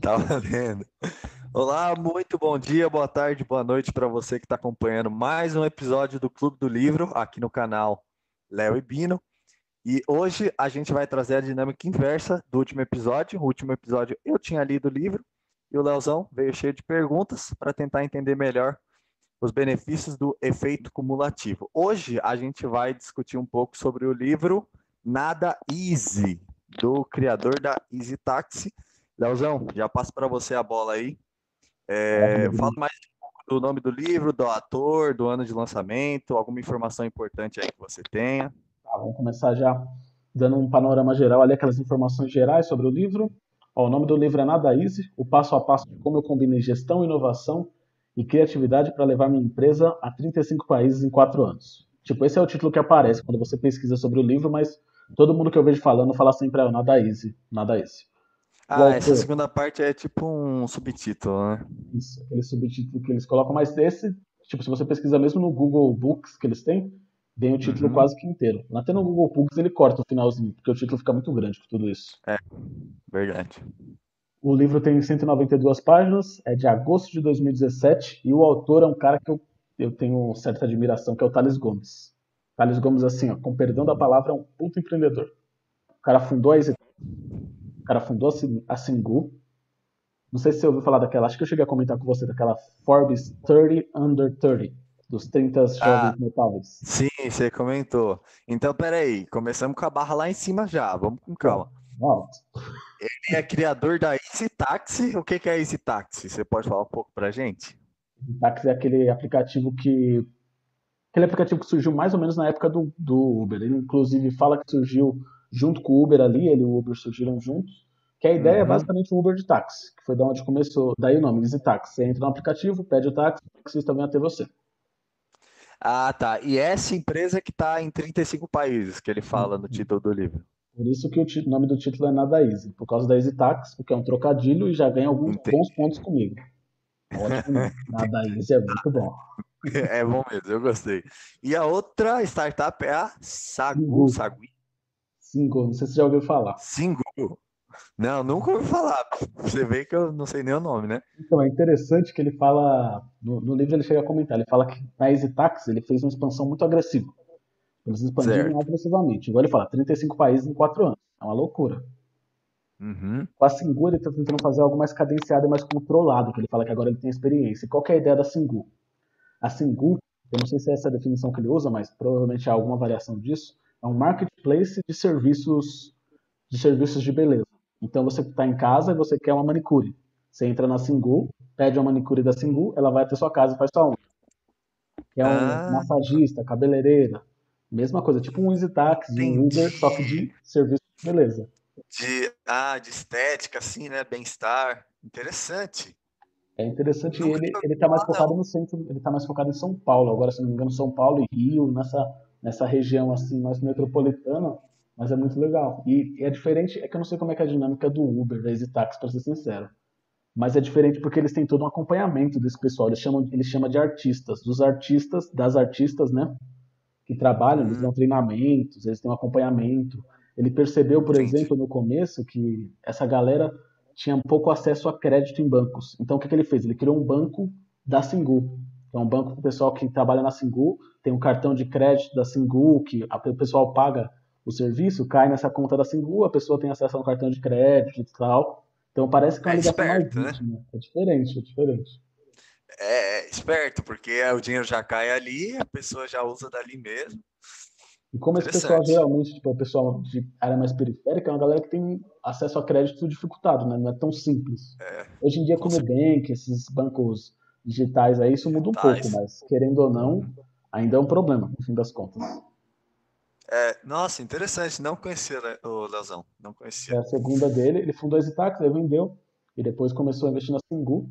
Tá valendo. Olá, muito bom dia, boa tarde, boa noite para você que está acompanhando mais um episódio do Clube do Livro aqui no canal Léo e Bino. E hoje a gente vai trazer a dinâmica inversa do último episódio. O último episódio eu tinha lido o livro e o Leozão veio cheio de perguntas para tentar entender melhor os benefícios do efeito cumulativo. Hoje a gente vai discutir um pouco sobre o livro Nada Easy, do criador da Easy Taxi. Leozão, já passo para você a bola aí. Maravilha, Fala Bruno. mais um pouco do nome do livro, do ator, do ano de lançamento, alguma informação importante aí que você tenha. Tá, vamos começar já dando um panorama geral ali, aquelas informações gerais sobre o livro. Ó, o nome do livro é Nada Easy, o passo a passo de como eu combinei gestão, inovação e criatividade para levar minha empresa a 35 países em 4 anos. Tipo, esse é o título que aparece quando você pesquisa sobre o livro, mas todo mundo que eu vejo falando fala sempre, Nada Easy, Nada Easy. O Ah, essa autor, segunda parte é tipo um subtítulo, né? isso, aquele subtítulo que eles colocam, mas esse, tipo, se você pesquisa mesmo no Google Books que eles têm, vem o título Uhum. quase que inteiro. Até no Google Books ele corta o finalzinho, porque o título fica muito grande com tudo isso. É, verdade. O livro tem 192 páginas, é de agosto de 2017, e o autor é um cara que eu tenho certa admiração, que é o Thales Gomes. Thales Gomes, assim, ó, com perdão da palavra, é um puto empreendedor. O cara fundou a, o cara fundou a Singu. Não sei se você ouviu falar daquela, acho que eu cheguei a comentar com você, daquela Forbes 30 Under 30, dos 30 Ah, jovens notáveis. sim, você comentou. Então, peraí, começamos com a barra lá em cima já, vamos com Pô, calma. alto. Ele é criador da Easy Taxi. O que que é Easy Taxi? Você pode falar um pouco pra gente? O táxi é aquele aplicativo que surgiu mais ou menos na época do Uber. Ele inclusive fala que surgiu junto com o Uber ali, ele e o Uber surgiram juntos. Que a ideia é Uhum. basicamente o Uber de táxi, que foi da onde começou. Daí o nome, Easy Táxi. Você entra no aplicativo, pede o táxi, o taxista vem até você. Ah, tá. E essa empresa que está em 35 países, que ele fala no título do livro. Por isso que o nome do título é Nada Easy, por causa da Easy Tax, porque é um trocadilho e já ganha alguns bons Entendi. pontos comigo. Ótimo nome. Nada Easy é muito bom. É bom mesmo, eu gostei. E a outra startup é a Sagu, Singu. Sagui, Singu, não sei se você já ouviu falar. Singu. Não, nunca ouvi falar. Você vê que eu não sei nem o nome, né? Então, é interessante que ele fala, no livro ele chega a comentar, ele fala que na Easy Tax ele fez uma expansão muito agressiva. Eles expandiram Certo. agressivamente. Igual ele fala, 35 países em 4 anos. É uma loucura. Uhum. Com a Singu ele está tentando fazer algo mais cadenciado e mais controlado, que ele fala que agora ele tem experiência. E qual que é a ideia da Singu? A Singu, eu não sei se é essa a definição que ele usa, mas provavelmente há alguma variação disso, é um marketplace de serviços de beleza. Então você está em casa e você quer uma manicure. Você entra na Singu, pede uma manicure da Singu, ela vai até sua casa e faz sua unha. Quer um Ah, massagista, cabeleireira, mesma coisa, tipo um Easy Taxi, um Uber, só que entendi. de serviço de beleza. De estética, assim, né? Bem-estar. Interessante. É interessante, Nunca ele tinha ouvido ele está mais falar, focado não. no centro, ele está mais focado em São Paulo. Agora, se não me engano, São Paulo e Rio, nessa região assim mais metropolitana, mas é muito legal. E é diferente, é que eu não sei como é que é a dinâmica do Uber, da Easy Taxi, para ser sincero. Mas é diferente porque eles têm todo um acompanhamento desse pessoal. Eles chamam de artistas, dos artistas, das artistas, né? Que trabalham, eles Hum, dão treinamentos, eles têm um acompanhamento. Ele percebeu, por entendi. exemplo, no começo, que essa galera tinha pouco acesso a crédito em bancos. Então, o que, que ele fez? Ele criou um banco da Singu. É um banco para o pessoal que trabalha na Singu, tem um cartão de crédito da Singu, que o pessoal paga o serviço, cai nessa conta da Singu, a pessoa tem acesso ao cartão de crédito e tal. Então, parece que é uma É ligação mais esperto, né? íntima. É diferente, é diferente. É esperto, porque o dinheiro já cai ali, a pessoa já usa dali mesmo. E como esse pessoal Interessante. geralmente, tipo, é o pessoal de área mais periférica, é uma galera que tem acesso a crédito dificultado, né? Não é tão simples. É, Hoje em dia, com com o Nubank, esses bancos digitais aí, isso muda um pouco, certeza. mas querendo ou não, ainda é um problema, no fim das contas. Nossa, interessante. Não conhecia o Leozão. Não É conhecia. a segunda dele, ele fundou a Zitax, aí vendeu, e depois começou a investir na Singu.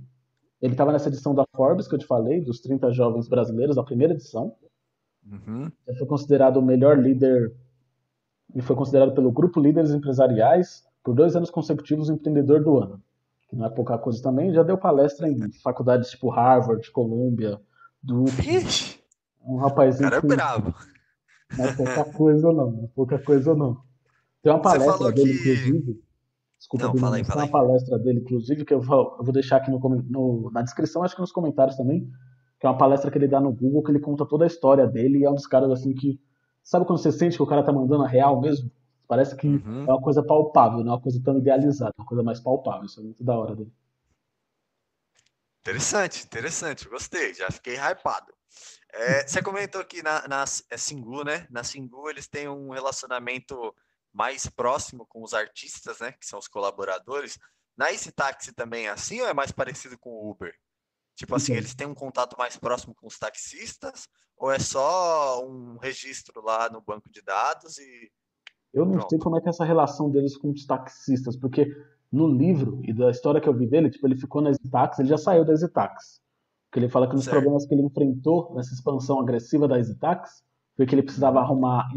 Ele estava nessa edição da Forbes que eu te falei, dos 30 jovens brasileiros, a primeira edição. Uhum. Ele foi considerado o melhor líder. Ele foi considerado pelo Grupo Líderes Empresariais por 2 anos consecutivos o empreendedor do ano. Que não é pouca coisa também. Já deu palestra em faculdades tipo Harvard, Columbia, Duke. Vixe, É um o rapazinho cara é que bravo. não é pouca coisa não. Não é pouca coisa não. Tem uma Você palestra falou dele, que. inclusive. Desculpa, Não, Bino, fala aí, mas tem fala uma aí. palestra dele, inclusive, que eu vou deixar aqui na descrição, acho que nos comentários também, que é uma palestra que ele dá no Google, que ele conta toda a história dele, e é um dos caras assim que. Sabe quando você sente que o cara tá mandando a real mesmo? Parece que Uhum. é uma coisa palpável, não é uma coisa tão idealizada, é uma coisa mais palpável. Isso é muito da hora dele. Interessante, interessante, gostei, já fiquei hypado. Você comentou que na Singu, né? Na Singu eles têm um relacionamento mais próximo com os artistas, né? Que são os colaboradores. Na Easy Taxi também é assim ou é mais parecido com o Uber? Tipo assim, Então, eles têm um contato mais próximo com os taxistas ou é só um registro lá no banco de dados e eu não sei pronto? como é que é essa relação deles com os taxistas, porque no livro e da história que eu vi dele, tipo, ele ficou na Zitax, ele já saiu da Zitax. Porque ele fala que um dos Certo. problemas que ele enfrentou nessa expansão agressiva da Zitax foi que ele precisava Uhum. arrumar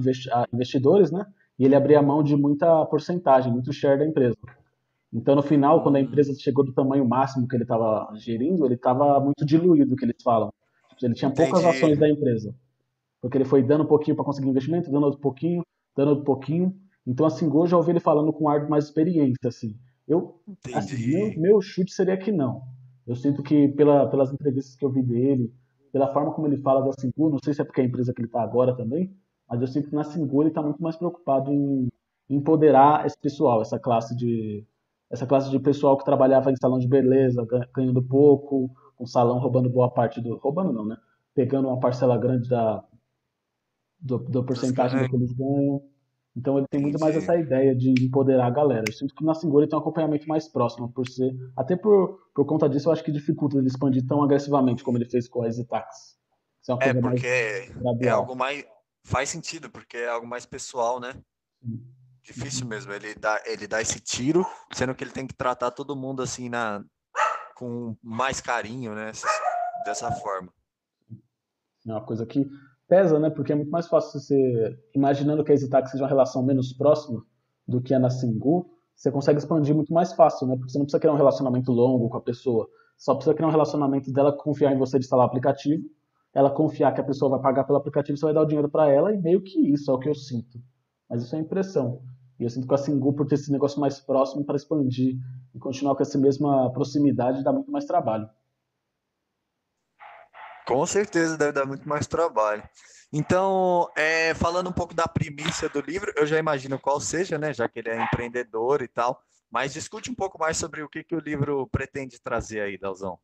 investidores, né? E ele abria mão de muita porcentagem, muito share da empresa. Então, no final, quando a Hum, empresa chegou do tamanho máximo que ele estava gerindo, ele estava muito diluído, que eles falam. Tipo, ele tinha poucas entendi, ações da empresa. Porque ele foi dando um pouquinho para conseguir investimento, dando outro pouquinho, dando outro pouquinho. Então, assim, hoje eu ouvi ele falando com um ar mais experiente, assim. Eu, assim, entendi. meu chute seria que não. Eu sinto que pelas entrevistas que eu vi dele, pela forma como ele fala da Singu, não sei se é porque é a empresa que ele está agora também, mas eu sinto que na Singu ele está muito mais preocupado em empoderar esse pessoal, essa classe de pessoal que trabalhava em salão de beleza, ganhando pouco, um salão roubando boa parte do, roubando não, né? Pegando uma parcela grande da Dos porcentagem do ganhos, que eles ganham. Então ele tem muito mais entendi. essa ideia de empoderar a galera. Eu sinto que na Singola ele tem um acompanhamento mais próximo, até por conta disso, eu acho que dificulta ele expandir tão agressivamente como ele fez com a EasyTax. Isso é uma É, coisa mais porque é gradual. algo mais. Faz sentido, porque é algo mais pessoal, né? Difícil Uhum. mesmo. Ele dá esse tiro, sendo que ele tem que tratar todo mundo assim com mais carinho, né? Dessa forma. É uma coisa que pesa, né? Porque é muito mais fácil você, imaginando que a EasyTax seja uma relação menos próxima do que a na Singu, você consegue expandir muito mais fácil, né? Porque você não precisa criar um relacionamento longo com a pessoa. Só precisa criar um relacionamento dela confiar em você de instalar o aplicativo, ela confiar que a pessoa vai pagar pelo aplicativo, você vai dar o dinheiro para ela, e meio que isso é o que eu sinto. Mas isso é impressão. E eu sinto que a Singu, por ter esse negócio mais próximo para expandir e continuar com essa mesma proximidade, dá muito mais trabalho. Com certeza deve dar muito mais trabalho. Então, falando um pouco da primícia do livro, eu já imagino qual seja, né? Já que ele é empreendedor e tal. Mas discute um pouco mais sobre o que, que o livro pretende trazer aí, Dalzão.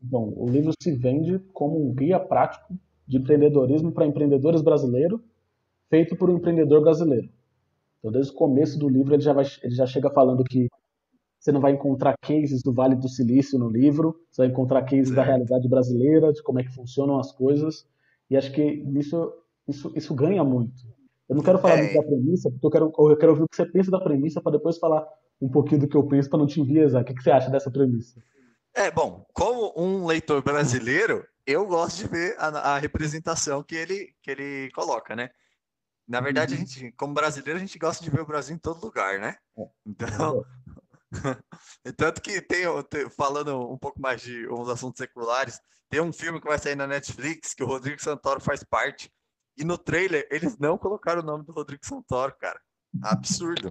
Bom, o livro se vende como um guia prático de empreendedorismo para empreendedores brasileiros, feito por um empreendedor brasileiro. Então, desde o começo do livro, ele já chega falando que você não vai encontrar cases do Vale do Silício no livro, você vai encontrar cases da Certo. realidade brasileira, de como é que funcionam as coisas, e acho que isso ganha muito. Eu não quero falar muito da É, premissa, porque eu quero ouvir o que você pensa da premissa, para depois falar um pouquinho do que eu penso, para não te enviesar. O que você acha dessa premissa? bom, como um leitor brasileiro, eu gosto de ver a representação que ele coloca, né? Na verdade, a Uhum. gente, como brasileiro, a gente gosta de ver o Brasil em todo lugar, né? É, isso é Então, verdade. tanto que falando um pouco mais de uns assuntos seculares, tem um filme que vai sair na Netflix que o Rodrigo Santoro faz parte. E no trailer, eles não colocaram o nome do Rodrigo Santoro, cara. Absurdo.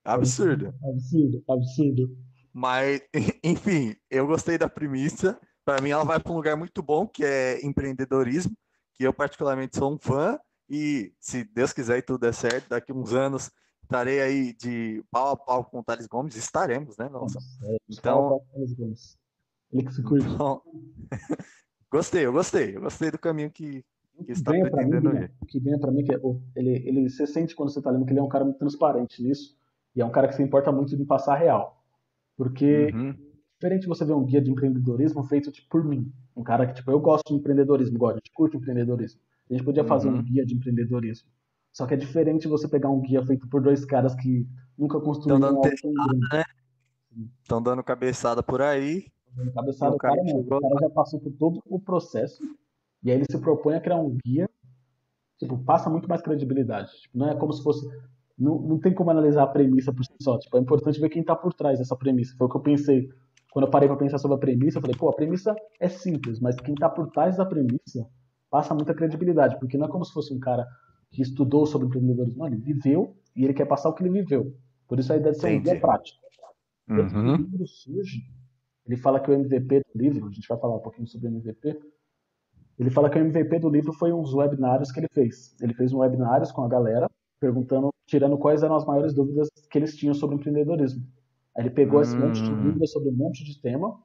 Absurdo, Absurdo. absurdo, absurdo. Mas, enfim, eu gostei da premissa. Para mim, ela vai para um lugar muito bom, que é empreendedorismo, que eu particularmente sou um fã. E se Deus quiser e tudo der certo, daqui uns anos estarei aí de pau a pau com o Thales Gomes. Estaremos, né, nossa? Nossa, é, de pau a Então, pau com os Gomes. Ele que se cuide. então gostei, eu gostei do caminho O que que está ganha pra mim, pretendendo Guilherme, ir. o que ganha pra mim, que você sente quando você tá lendo que ele é um cara muito transparente nisso, e é um cara que se importa muito de passar a real. Porque, Uhum, diferente de você ver um guia de empreendedorismo feito tipo, por mim, um cara que, tipo, eu gosto de empreendedorismo, gosto, a gente curte empreendedorismo. A gente podia fazer um uhum. guia de empreendedorismo. Só que é diferente você pegar um guia feito por dois caras que nunca Estão construíram dando algo testada, tão grande. né? Estão dando cabeçada por aí. No E cabeçada, um o cara cara que não. O chegou cara lá. já passou por todo o processo e aí ele se propõe a criar um guia, tipo, passa muito mais credibilidade. Tipo, não é como se fosse. Não, não tem como analisar a premissa por si só. Tipo, é importante ver quem está por trás dessa premissa. Foi o que eu pensei. Quando eu parei para pensar sobre a premissa, eu falei, pô, a premissa é simples, mas quem está por trás da premissa passa muita credibilidade, porque não é como se fosse um cara que estudou sobre empreendedorismo. Não, ele viveu e ele quer passar o que ele viveu. Por isso a ideia de ser um guia Entendi. prático. Tanto que o Uhum. livro surge, ele fala que o MVP do livro, a gente vai falar um pouquinho sobre o MVP, ele fala que o MVP do livro foi uns webinários que ele fez. Ele fez um webinários com a galera, perguntando, tirando quais eram as maiores dúvidas que eles tinham sobre empreendedorismo. Aí ele pegou esse monte de Hum, dúvidas sobre um monte de tema,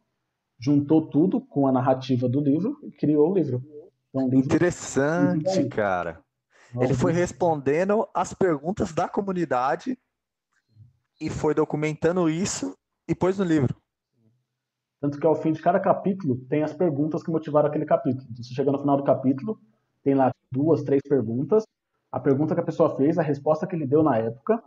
juntou tudo com a narrativa do livro e criou o livro. Então, o livro surgiu interessante, daí. cara. Ele Nossa, foi muito. respondendo as perguntas da comunidade e foi documentando isso e pôs no livro. Tanto que ao fim de cada capítulo tem as perguntas que motivaram aquele capítulo. Então, você chega no final do capítulo, tem lá duas, três perguntas. A pergunta que a pessoa fez, a resposta que ele deu na época,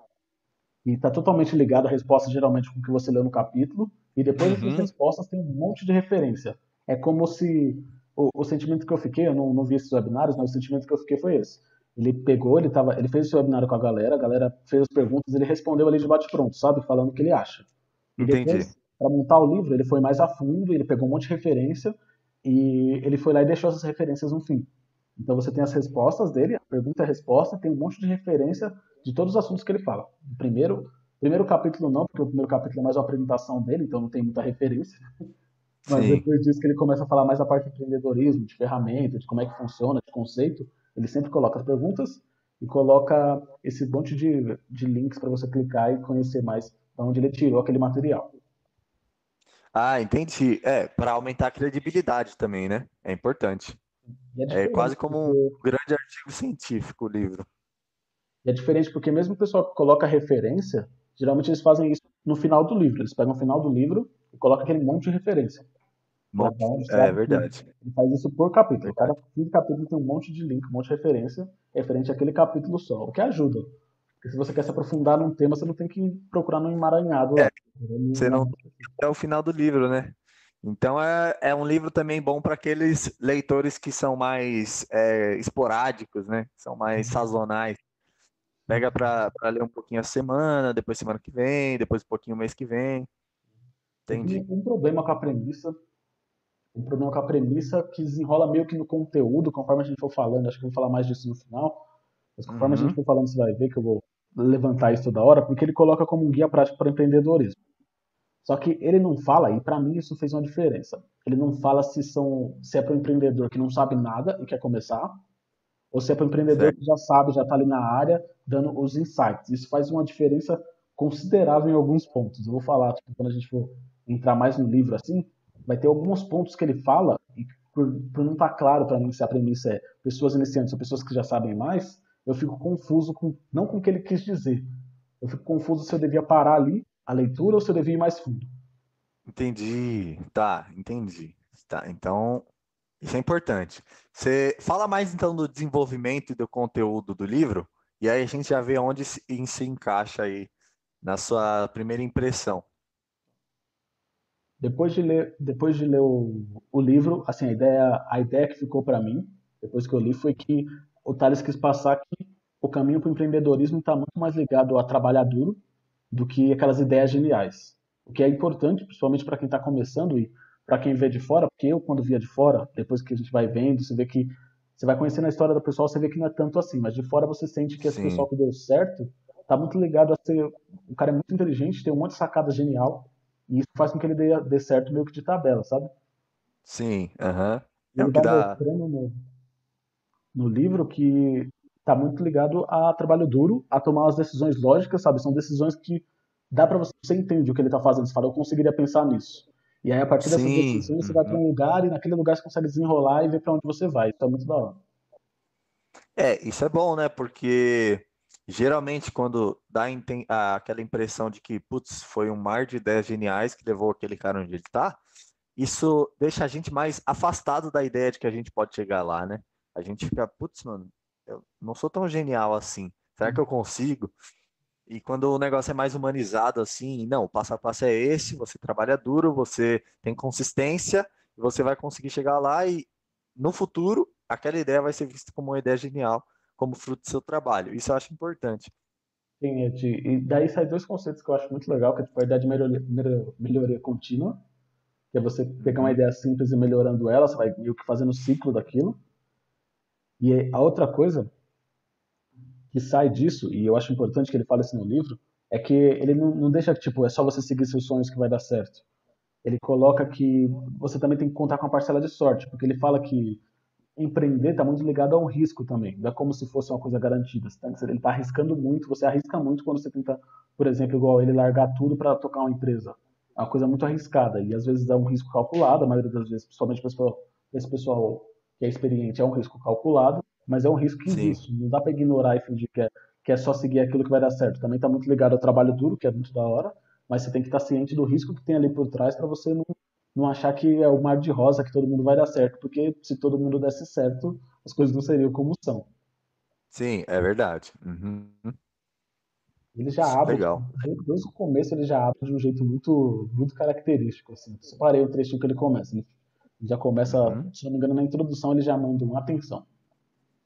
e está totalmente ligado à resposta geralmente com o que você leu no capítulo. E depois dessas Uhum, respostas tem um monte de referência. É como se o sentimento que eu fiquei, eu não vi esses webinários, mas o sentimento que eu fiquei foi esse. Ele pegou, ele fez esse webinário com a galera fez as perguntas, ele respondeu ali de bate-pronto, sabe? Falando o que ele acha. E entendi. depois, para montar o livro, ele foi mais a fundo, ele pegou um monte de referência e ele foi lá e deixou essas referências no fim. Então você tem as respostas dele, a pergunta e a resposta, tem um monte de referência de todos os assuntos que ele fala. O primeiro capítulo não, porque o primeiro capítulo é mais uma apresentação dele, então não tem muita referência. Mas Sim. depois disso que ele começa a falar mais a parte de empreendedorismo, de ferramenta, de como é que funciona, de conceito, ele sempre coloca as perguntas e coloca esse monte de links para você clicar e conhecer mais de onde ele tirou aquele material. Ah, entendi. É, para aumentar a credibilidade também, né? É importante. E é É quase diferente, como um porque grande artigo científico o livro. mesmo o pessoal que coloca referência, geralmente eles fazem isso no final do livro. Eles pegam o final do livro e colocam aquele monte de referência para mostrar É tudo. verdade. Ele faz isso por capítulo. Cada Verdade. fim de capítulo tem um monte de link, um monte de referência referente àquele capítulo só, o que ajuda. Porque se você quer se aprofundar num tema, você não tem que procurar num emaranhado lá. É, você não tem até o final do livro, né? Então é um livro também bom para aqueles leitores que são mais esporádicos, né? São mais sazonais. Pega para ler um pouquinho a semana, depois semana que vem, depois um pouquinho o mês que vem. Eu tenho Entendi. um problema com a premissa que desenrola meio que no conteúdo, conforme a gente for falando, acho que eu vou falar mais disso no final, mas conforme a gente Uhum. for falando, você vai ver que eu vou levantar isso toda hora, porque ele coloca como um guia prático para empreendedorismo. Só que ele não fala, e para mim isso fez uma diferença. Ele não fala se é para o empreendedor que não sabe nada e quer começar, ou se é para o empreendedor Certo. que já sabe, já está ali na área, dando os insights. Isso faz uma diferença considerável em alguns pontos. Eu vou falar, tipo, quando a gente for entrar mais no livro assim, vai ter alguns pontos que ele fala, e por não estar claro para mim se a premissa é pessoas iniciantes ou pessoas que já sabem mais, eu fico confuso com, não com o que ele quis dizer. Eu fico confuso se eu devia parar ali a leitura ou se eu devia ir mais fundo. Entendi. Tá, entendi. Tá, então isso é importante. Você fala mais então do desenvolvimento e do conteúdo do livro, e aí a gente já vê onde se encaixa aí na sua primeira impressão. Depois de ler o livro, assim, a ideia que ficou para mim, depois que eu li, foi que o Tales quis passar que o caminho para o empreendedorismo está muito mais ligado a trabalhar duro do que aquelas ideias geniais. O que é importante, principalmente para quem está começando e para quem vê de fora, porque eu, quando via de fora, depois que a gente vai vendo, você vê que você vai conhecendo a história do pessoal, você vê que não é tanto assim, mas de fora você sente que esse pessoal Sim, que deu certo está muito ligado a ser. O cara é muito inteligente, tem um monte de sacada genial, e isso faz com que ele dê certo meio que de tabela, sabe? sim, aham. E É o ele que vai dá. mostrando no livro que está muito ligado a trabalho duro, a tomar as decisões lógicas, sabe? São decisões que dá para você entender o que ele está fazendo. Você fala, eu conseguiria pensar nisso. E aí, a partir dessas Sim, decisões, você vai para uhum. um lugar e naquele lugar você consegue desenrolar e ver para onde você vai. Isso é muito da hora. Isso é bom, né? Porque geralmente quando dá aquela impressão de que, putz, foi um mar de ideias geniais que levou aquele cara onde ele tá, isso deixa a gente mais afastado da ideia de que a gente pode chegar lá, né? A gente fica, putz, mano, eu não sou tão genial assim. Será que eu consigo? E quando o negócio é mais humanizado assim, não, o passo a passo é esse, você trabalha duro, você tem consistência, e você vai conseguir chegar lá e no futuro aquela ideia vai ser vista como uma ideia genial, como fruto do seu trabalho. Isso eu acho importante. Sim, e daí saem dois conceitos que eu acho muito legal, que é tipo, a ideia de melhoria contínua, que é você pegar uma Uhum, ideia simples e melhorando ela, você vai meio que fazendo o ciclo daquilo. E a outra coisa que sai disso, e eu acho importante que ele fale isso no livro, é que ele não deixa que, tipo, é só você seguir seus sonhos que vai dar certo. Ele coloca que você também tem que contar com a parcela de sorte, porque ele fala que empreender está muito ligado a um risco também. Não é como se fosse uma coisa garantida. Ele está arriscando muito, você arrisca muito quando você tenta, por exemplo, igual ele largar tudo para tocar uma empresa. É uma coisa muito arriscada e às vezes é um risco calculado, a maioria das vezes, principalmente para esse pessoal que é experiente, é um risco calculado, mas é um risco que Sim, existe. Não dá para ignorar e fingir que é só seguir aquilo que vai dar certo. Também está muito ligado ao trabalho duro, que é muito da hora, mas você tem que estar ciente do risco que tem ali por trás para você não achar que é o mar de rosa que todo mundo vai dar certo, porque se todo mundo desse certo, as coisas não seriam como são. sim, é verdade. Uhum. Ele já abre, tipo, Legal. desde o começo ele já abre de um jeito muito característico, assim. Eu separei o trechinho que ele começa. Ele já começa, Uhum. se não me engano, na introdução ele já manda um atenção.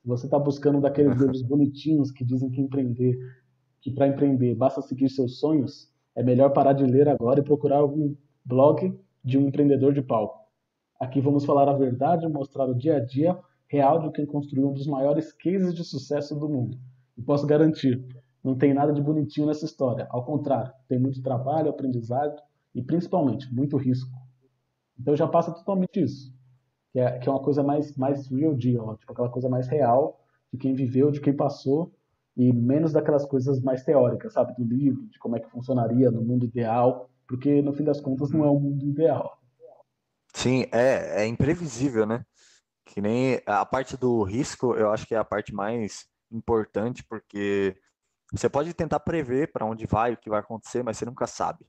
Se você está buscando um daqueles livros bonitinhos que dizem que para empreender basta seguir seus sonhos, é melhor parar de ler agora e procurar algum blog de um empreendedor de palco. Aqui vamos falar a verdade e mostrar o dia a dia real de quem construiu um dos maiores cases de sucesso do mundo. E posso garantir, não tem nada de bonitinho nessa história. Ao contrário, tem muito trabalho, aprendizado e principalmente muito risco. Então já passa totalmente isso, que é uma coisa mais real deal, tipo aquela coisa mais real de quem viveu, de quem passou e menos daquelas coisas mais teóricas, sabe, do livro, de como é que funcionaria no mundo ideal, porque no fim das contas não é Uhum. um mundo ideal. Sim, é imprevisível, né? Que nem a parte do risco, eu acho que é a parte mais importante, porque você pode tentar prever para onde vai, o que vai acontecer, mas você nunca sabe.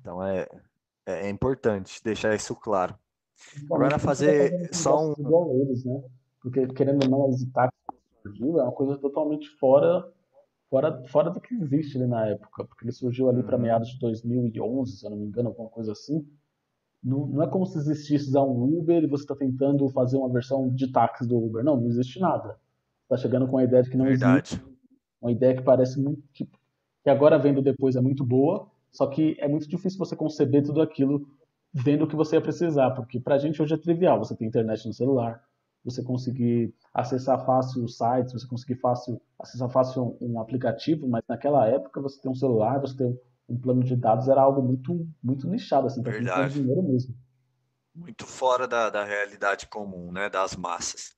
Então é importante deixar isso claro. Agora Principalmente quando você está fazer fazendo só negócios um. igual eles, né? Porque, querendo ou não, as Itachi que surgiu é uma coisa totalmente fora do que existe ali na época. Porque ele surgiu ali para Uhum, meados de 2011, se eu não me engano, alguma coisa assim. Não é como se existisse já um Uber e você está tentando fazer uma versão de táxi do Uber. Não, não existe nada. Está chegando com uma ideia de que não existe, verdade. uma ideia que parece muito. Que agora vendo depois é muito boa, só que é muito difícil você conceber tudo aquilo vendo o que você ia precisar, porque pra gente hoje é trivial, você tem internet no celular, você conseguir acessar fácil os sites, você conseguir acessar fácil um aplicativo, mas naquela época você tem um celular, você tem um plano de dados, era algo muito nichado, assim, para quem tinha Verdade. dinheiro mesmo. Muito fora da realidade comum, né? Das massas.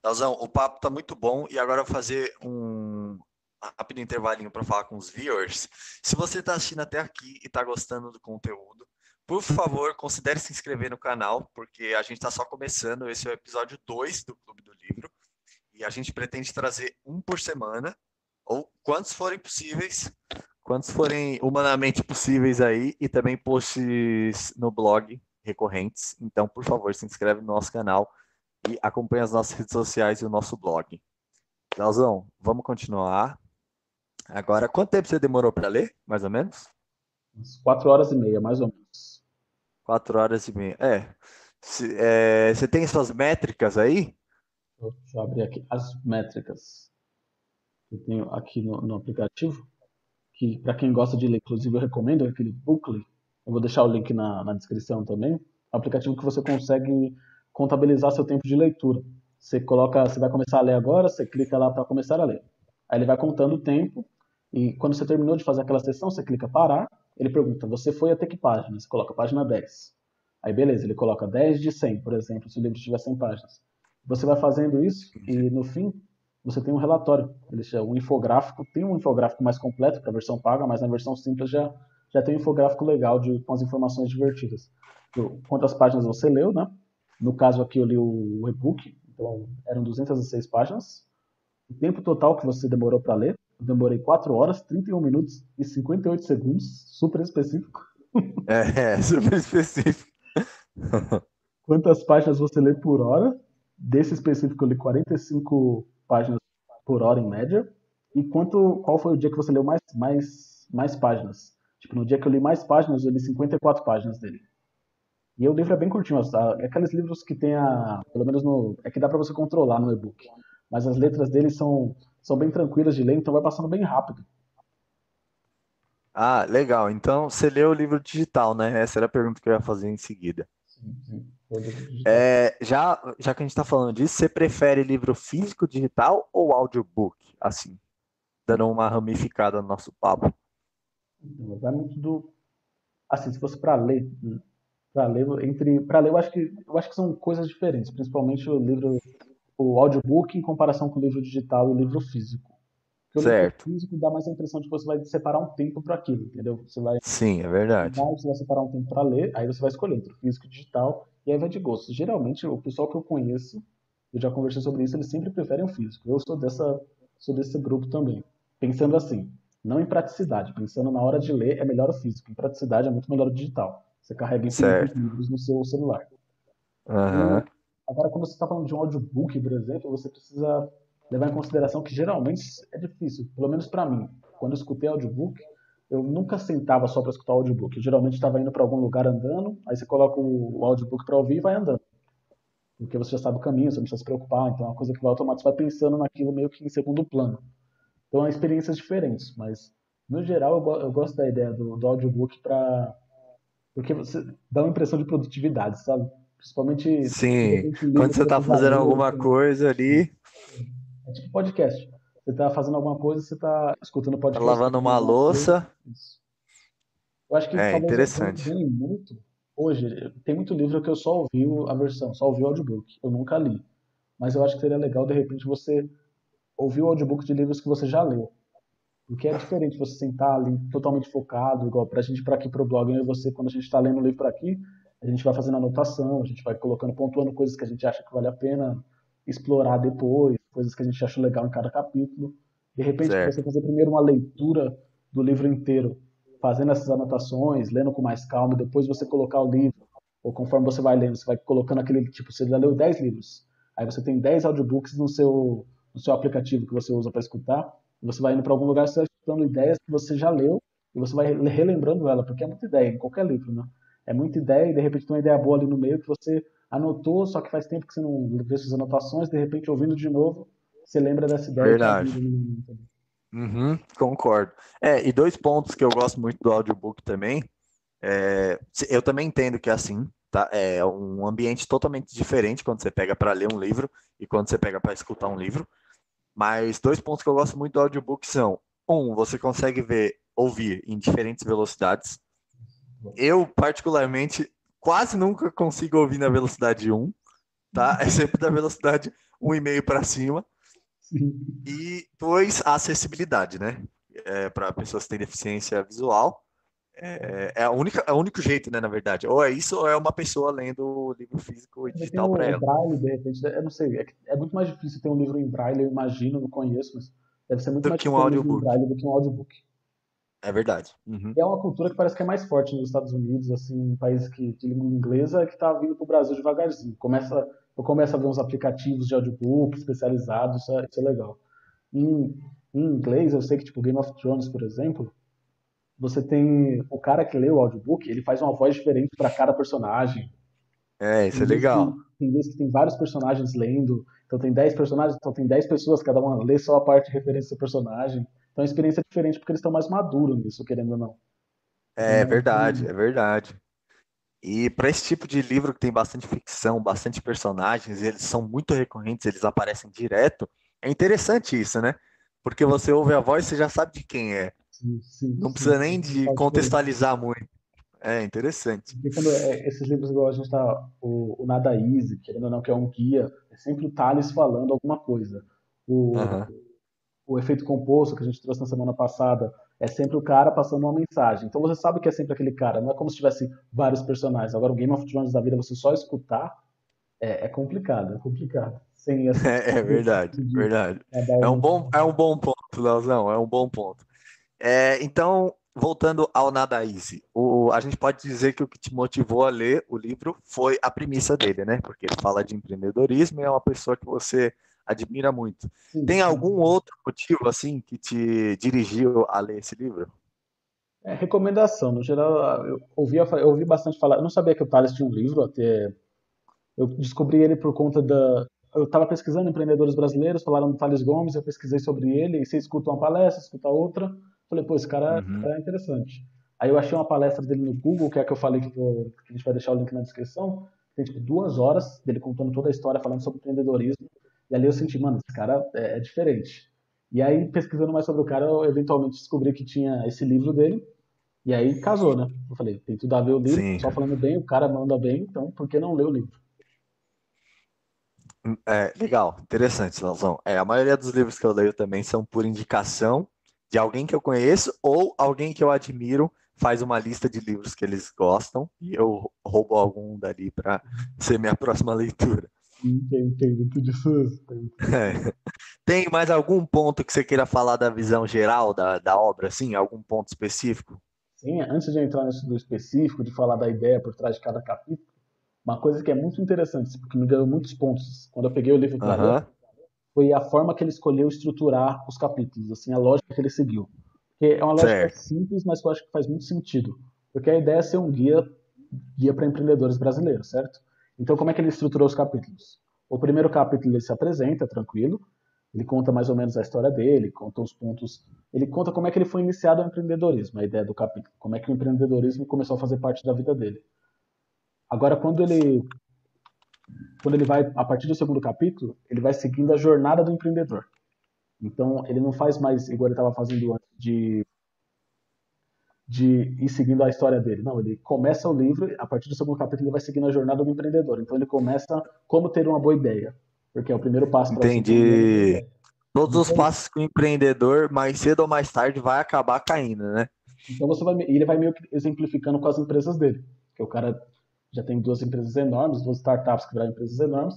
Leozão, o papo tá muito bom e agora eu vou fazer um rápido intervalinho para falar com os viewers. Se você está assistindo até aqui e está gostando do conteúdo, por favor, considere se inscrever no canal, porque a gente está só começando. Esse é o episódio 2 do Clube do Livro e a gente pretende trazer um por semana, ou quantos forem possíveis, quantos forem humanamente possíveis aí, e também posts no blog recorrentes. Então, por favor, se inscreve no nosso canal e acompanhe as nossas redes sociais e o nosso blog. Leozão, vamos continuar. Agora, quanto tempo você demorou para ler, mais ou menos? Umas 4 horas e meia, mais ou menos. 4 horas e meia. Você tem suas métricas aí? Deixa eu abrir aqui as métricas que eu tenho aqui no aplicativo. Que para quem gosta de ler, inclusive eu recomendo aquele Bookly. Eu vou deixar o link na descrição também. É um aplicativo que você consegue contabilizar seu tempo de leitura. Você coloca, você vai começar a ler agora, você clica lá para começar a ler. Aí ele vai contando o tempo e quando você terminou de fazer aquela sessão, você clica parar. Ele pergunta: "Você foi até que página?" Você coloca página 10. Aí beleza, ele coloca 10 de 100, por exemplo, se o livro tiver 100 páginas. Você vai fazendo isso e no fim você tem um relatório, ele chama um infográfico, tem um infográfico mais completo para a versão paga, mas na versão simples já tem um infográfico legal com as informações divertidas. Quantas páginas você leu, né? No caso aqui eu li o e-book, então eram 206 páginas. O tempo total que você demorou para ler, eu demorei 4 horas, 31 minutos e 58 segundos, super específico. Super específico. Quantas páginas você lê por hora? Desse específico eu li 45 páginas por hora em média. E qual foi o dia que você leu mais páginas? Tipo, no dia que eu li mais páginas, eu li 54 páginas dele. E o livro é bem curtinho, tá? É aqueles livros que tem pelo menos é que dá pra você controlar no e-book. Mas as letras dele são bem tranquilas de ler, então vai passando bem rápido. Ah, legal. Então, você leu o livro digital, né? Essa era a pergunta que eu ia fazer em seguida. Sim, sim. Ou livro digital. Já que a gente está falando disso, você prefere livro físico, digital ou audiobook? Assim, dando uma ramificada no nosso papo. Então, vai muito do. Assim, se fosse para ler, eu acho que são coisas diferentes, principalmente o audiobook em comparação com o livro digital e o livro físico. Porque o livro Certo. físico dá mais a impressão de que você vai separar um tempo para aquilo, entendeu? Você vai Sim, é verdade. você vai separar um tempo para ler, aí você vai escolher entre físico e digital, e aí vai de gosto. Geralmente, o pessoal que eu conheço, eu já conversei sobre isso, eles sempre preferem o físico. Eu sou desse grupo também. Pensando assim, não em praticidade, pensando na hora de ler, é melhor o físico. Em praticidade, é muito melhor o digital. Você carrega infinitos Certo. livros no seu celular. Aham. O- Agora, quando você está falando de um audiobook, por exemplo, você precisa levar em consideração que geralmente é difícil, pelo menos para mim. Quando eu escutei audiobook, eu nunca sentava só para escutar o audiobook. Eu geralmente estava indo para algum lugar andando, aí você coloca o audiobook para ouvir e vai andando. Porque você já sabe o caminho, você não precisa se preocupar, então é uma coisa que vai automaticamente, você vai pensando naquilo meio que em segundo plano. Então, são experiências diferentes, mas no geral eu gosto da ideia do audiobook porque você dá uma impressão de produtividade, sabe? Principalmente, de Sim. repente, um livro Quando que você tá você já fazendo leu. alguma coisa ali, É tipo podcast. Você tá fazendo alguma coisa, você tá escutando tá podcast, lavando escutando uma alguma coisa. louça, Isso. Eu acho que é talvez eu interessante. ganhe muito. Hoje, tem muito livro que eu só ouvi a versão, só ouvi o audiobook. Eu nunca li. Mas eu acho que seria legal, de repente, você ouvir o audiobook de livros que você já leu. Porque é diferente você sentar ali totalmente focado, igual pra gente, pra aqui pro blog, eu e você, quando a gente tá lendo um livro por aqui, a gente vai fazendo anotação, a gente vai colocando, pontuando coisas que a gente acha que vale a pena explorar depois, coisas que a gente acha legal em cada capítulo. De repente, você Certo. fazer primeiro uma leitura do livro inteiro, fazendo essas anotações, lendo com mais calma, e depois você colocar o livro, ou conforme você vai lendo, você vai colocando aquele, tipo, você já leu 10 livros, aí você tem 10 audiobooks no seu aplicativo que você usa para escutar, você vai indo para algum lugar, você vai escutando ideias que você já leu e você vai relembrando ela, porque é muita ideia em qualquer livro, né? É muita ideia e de repente tem uma ideia boa ali no meio que você anotou, só que faz tempo que você não vê suas anotações, de repente ouvindo de novo, você lembra dessa ideia e traz Verdade. no momento ali. Uhum, concordo. E dois pontos que eu gosto muito do audiobook também. Eu também entendo que é assim, tá? É um ambiente totalmente diferente quando você pega para ler um livro e quando você pega para escutar um livro. Mas dois pontos que eu gosto muito do audiobook são: um, você consegue ouvir em diferentes velocidades. Eu, particularmente, quase nunca consigo ouvir na velocidade um, tá? É sempre da velocidade 1,5 para cima. Sim. E dois, a acessibilidade, né? Para pessoas que têm deficiência visual. É o único jeito, né, na verdade. Ou é isso, ou é uma pessoa lendo o livro físico e Também tem digital para o ela. Braille, de repente, eu não sei, é muito mais difícil ter um livro em Braille, eu imagino, não conheço, mas deve ser muito Do mais que difícil um ter um livro em audiobook. Braille do que um audiobook. É verdade. Uhum. E é uma cultura que parece que é mais forte nos Estados Unidos, assim, em países de língua inglesa, que está vindo para o Brasil devagarzinho. Eu começo a ver uns aplicativos de audiobook especializados, isso é legal. Em, em inglês, eu sei que, tipo, Game of Thrones, por exemplo, você tem o cara que lê o audiobook, ele faz uma voz diferente para cada personagem. Isso é legal. Tem vezes que tem vários personagens lendo, então tem 10 personagens, então tem 10 pessoas, cada uma lê só a parte de referência do personagem. Então a experiência é diferente porque eles estão mais maduros nisso, querendo ou não. Então, É verdade, é verdade. E para esse tipo de livro que tem bastante ficção, bastante personagens, e eles são muito recorrentes, eles aparecem direto, é interessante isso, né? Porque você ouve a voz, você já sabe de quem é. sim, sim, Não sim, precisa nem de faz diferença. contextualizar muito. É interessante. Porque quando esses livros igual a gente tá, o Nada Easy, querendo ou não, que é um guia, é sempre o Thales falando alguma coisa. O, Aham. o efeito composto que a gente trouxe na semana passada é sempre o cara passando uma mensagem. Então você sabe que é sempre aquele cara, não é como se tivesse vários personagens. Agora o Game of Thrones da vida, você só escutar, é complicado, é complicado. Sem essa É verdade, de verdade. cada um. É um bom ponto, Leozão, é um bom ponto. Então, voltando ao Nada Easy, a gente pode dizer que o que te motivou a ler o livro foi a premissa dele, né? Porque ele fala de empreendedorismo e é uma pessoa que você admira muito. Sim, Tem sim. algum outro motivo, assim, que te dirigiu a ler esse livro? É, recomendação, no geral, eu ouvi bastante falar. Eu não sabia que o Thales tinha um livro, até eu descobri ele por conta da. Eu estava pesquisando empreendedores brasileiros, falaram do Thales Gomes, eu pesquisei sobre ele, e você escuta uma palestra, escuta outra. Falei, pô, esse Uhum. cara é interessante. Aí eu achei uma palestra dele no Google, que é a que eu falei que a gente vai deixar o link na descrição. tem tipo 2 horas dele contando toda a história, falando sobre empreendedorismo. E ali eu senti, mano, esse cara é diferente. E aí, pesquisando mais sobre o cara, eu eventualmente descobri que tinha esse livro dele. E aí casou, né? Eu falei, tem tudo a ver o livro, o Sim. pessoal falando bem, o cara manda bem, então por que não ler o livro? Legal, interessante, Lauzão. A maioria dos livros que eu leio também são por indicação de alguém que eu conheço ou alguém que eu admiro faz uma lista de livros que eles gostam e eu roubo algum dali para ser minha próxima leitura. Tem muito disso. Tem muito disso. É. Tem mais algum ponto que você queira falar da visão geral da obra, assim? Algum ponto específico? Sim, antes de entrar nisso do específico, de falar da ideia por trás de cada capítulo, uma coisa que é muito interessante, porque me ganhou muitos pontos quando eu peguei o livro para ler, Aham, foi a forma que ele escolheu estruturar os capítulos, assim, a lógica que ele seguiu. Porque é uma lógica certo. simples, mas que eu acho que faz muito sentido. Porque a ideia é ser um guia para empreendedores brasileiros, certo? Então, como é que ele estruturou os capítulos? O primeiro capítulo ele se apresenta, tranquilo, ele conta mais ou menos a história dele, conta os pontos, ele conta como é que ele foi iniciado ao empreendedorismo, a ideia do capítulo, como é que o empreendedorismo começou a fazer parte da vida dele. Agora, quando ele vai, a partir do segundo capítulo, ele vai seguindo a jornada do empreendedor. Então, ele não faz mais igual ele estava fazendo antes de ir seguindo a história dele. Não, ele começa o livro, a partir do segundo capítulo ele vai seguindo a jornada do empreendedor. Então ele começa como ter uma boa ideia, porque é o primeiro passo para você ter uma boa Entendi. ideia. Todos os Então, passos que o empreendedor, mais cedo ou mais tarde, vai acabar caindo, né? então ele vai meio que exemplificando com as empresas dele, que o cara já tem duas empresas enormes, duas startups que viraram empresas enormes,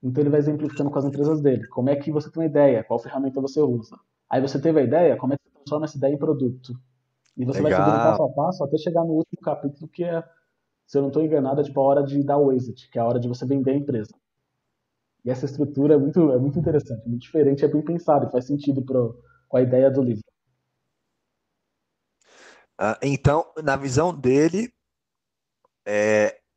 então ele vai exemplificando com as empresas dele. Como é que você tem uma ideia? Qual ferramenta você usa? Aí você teve a ideia, como é que você transforma essa ideia em produto? E você vai seguindo Legal. passo a passo até chegar no último capítulo, que é, se eu não estou enganado, é tipo a hora de dar o exit, que é a hora de você vender a empresa. E essa estrutura é muito interessante, é muito diferente, é bem pensado e faz sentido com a ideia do livro. Então, na visão dele,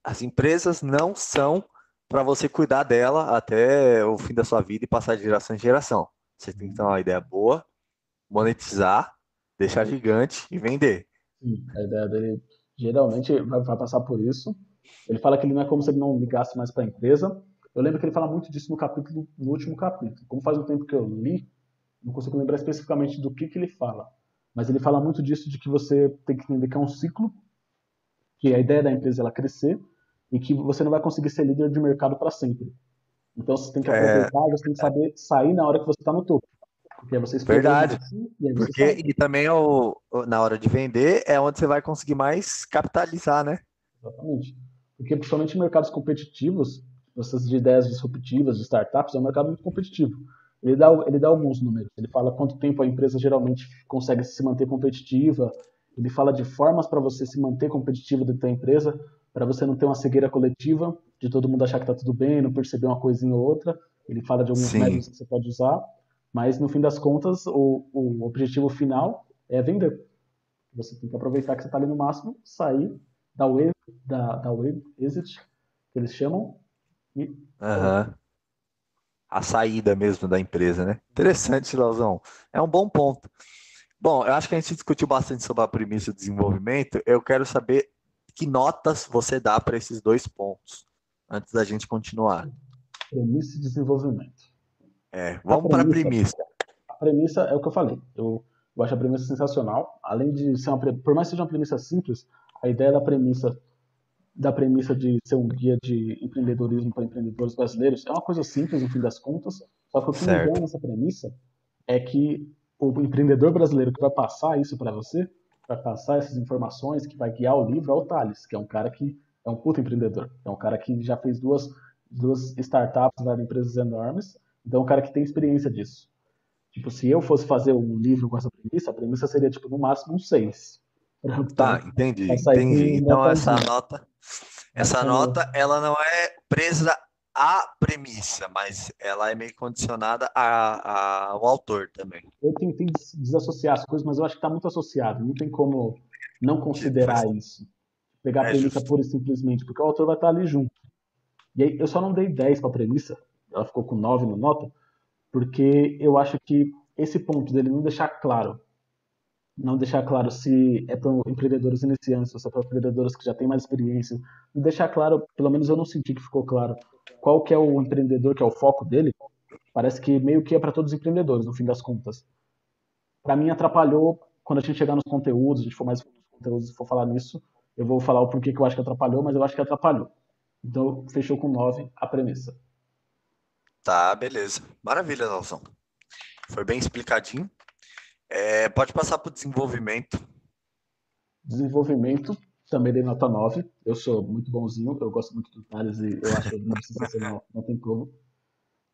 as empresas não são para você cuidar dela até o fim da sua vida e passar de geração em geração. Você tem que ter uma ideia boa, monetizar, deixar gigante e vender. Sim, a ideia dele geralmente vai passar por isso. Ele fala que ele não é como se ele não ligasse mais para a empresa. Eu lembro que ele fala muito disso no último capítulo. Como faz um tempo que eu li, não consigo lembrar especificamente do que ele fala. Mas ele fala muito disso de que você tem que entender que é um ciclo, que a ideia da empresa é ela crescer e que você não vai conseguir ser líder de mercado para sempre. Então você tem que É aproveitar, você tem que saber sair na hora que você está no topo. Porque aí você explodiu o verdade. máximo e aí você sai. Porque, e também na hora de vender é onde você vai conseguir mais capitalizar, né? Exatamente. Porque principalmente em mercados competitivos, essas de ideias disruptivas, de startups, é um mercado muito competitivo. Ele dá alguns números. Ele fala quanto tempo a empresa geralmente consegue se manter competitiva. Ele fala de formas para você se manter competitivo dentro da empresa, para você não ter uma cegueira coletiva, de todo mundo achar que está tudo bem, não perceber uma coisinha ou outra. Ele fala de alguns Sim. métodos que você pode usar, mas no fim das contas, o objetivo final é vender. Você tem que aproveitar que você está ali no máximo, sair, dar o, dar o exit, que eles chamam, e sair. Aham. A saída mesmo da empresa, né? Interessante, Lauzão. É um bom ponto. Bom, eu acho que a gente discutiu bastante sobre a premissa do desenvolvimento. Eu quero saber que notas você dá para esses dois pontos, antes da gente continuar. Premissa e desenvolvimento. A Vamos para a premissa, premissa. a premissa é o que eu falei. Eu acho a premissa sensacional. Além de ser por mais que seja uma premissa simples, a ideia da premissa de ser um guia de empreendedorismo para empreendedores brasileiros é uma coisa simples no fim das contas. Só que o que me ganha Certo. nessa premissa é que o empreendedor brasileiro que vai passar isso para você, vai passar essas informações, que vai guiar o livro, é o Thales, que é um cara que é um puta empreendedor. É um cara que já fez duas startups, várias empresas enormes. Então é um cara que tem experiência disso. Tipo, se eu fosse fazer um livro com essa premissa, a premissa seria, tipo, no máximo um 6. Tá, entendi, Pra sair com entendi. Então notazinha. Mas essa como nota, ela não é presa à premissa, mas ela é meio condicionada ao autor também. eu tentei desassociar as coisas, mas eu acho que está muito associado. Não tem como não considerar isso. Pegar a É premissa justo. pura e simplesmente, porque o autor vai estar ali junto. E aí eu só não dei 10 para a premissa, ela ficou com 9 no nota, porque eu acho que esse ponto dele não deixar claro não deixar claro se é para empreendedores iniciantes ou se é para empreendedores que já têm mais experiência. Não deixar claro, pelo menos eu não senti que ficou claro, qual que é o empreendedor que é o foco dele. Parece que meio que é para todos os empreendedores, no fim das contas. Para mim atrapalhou quando a gente chegar nos conteúdos, a gente for mais nos conteúdos e for falar nisso, eu vou falar o porquê que eu acho que atrapalhou, mas eu acho que atrapalhou. Então fechou com 9 a premissa. Tá, beleza. Maravilha, Nelson. Foi bem explicadinho. Pode passar para o desenvolvimento. Desenvolvimento, também dei nota 9. Eu sou muito bonzinho, eu gosto muito do Thales e eu acho o livro sensacional, não tem como.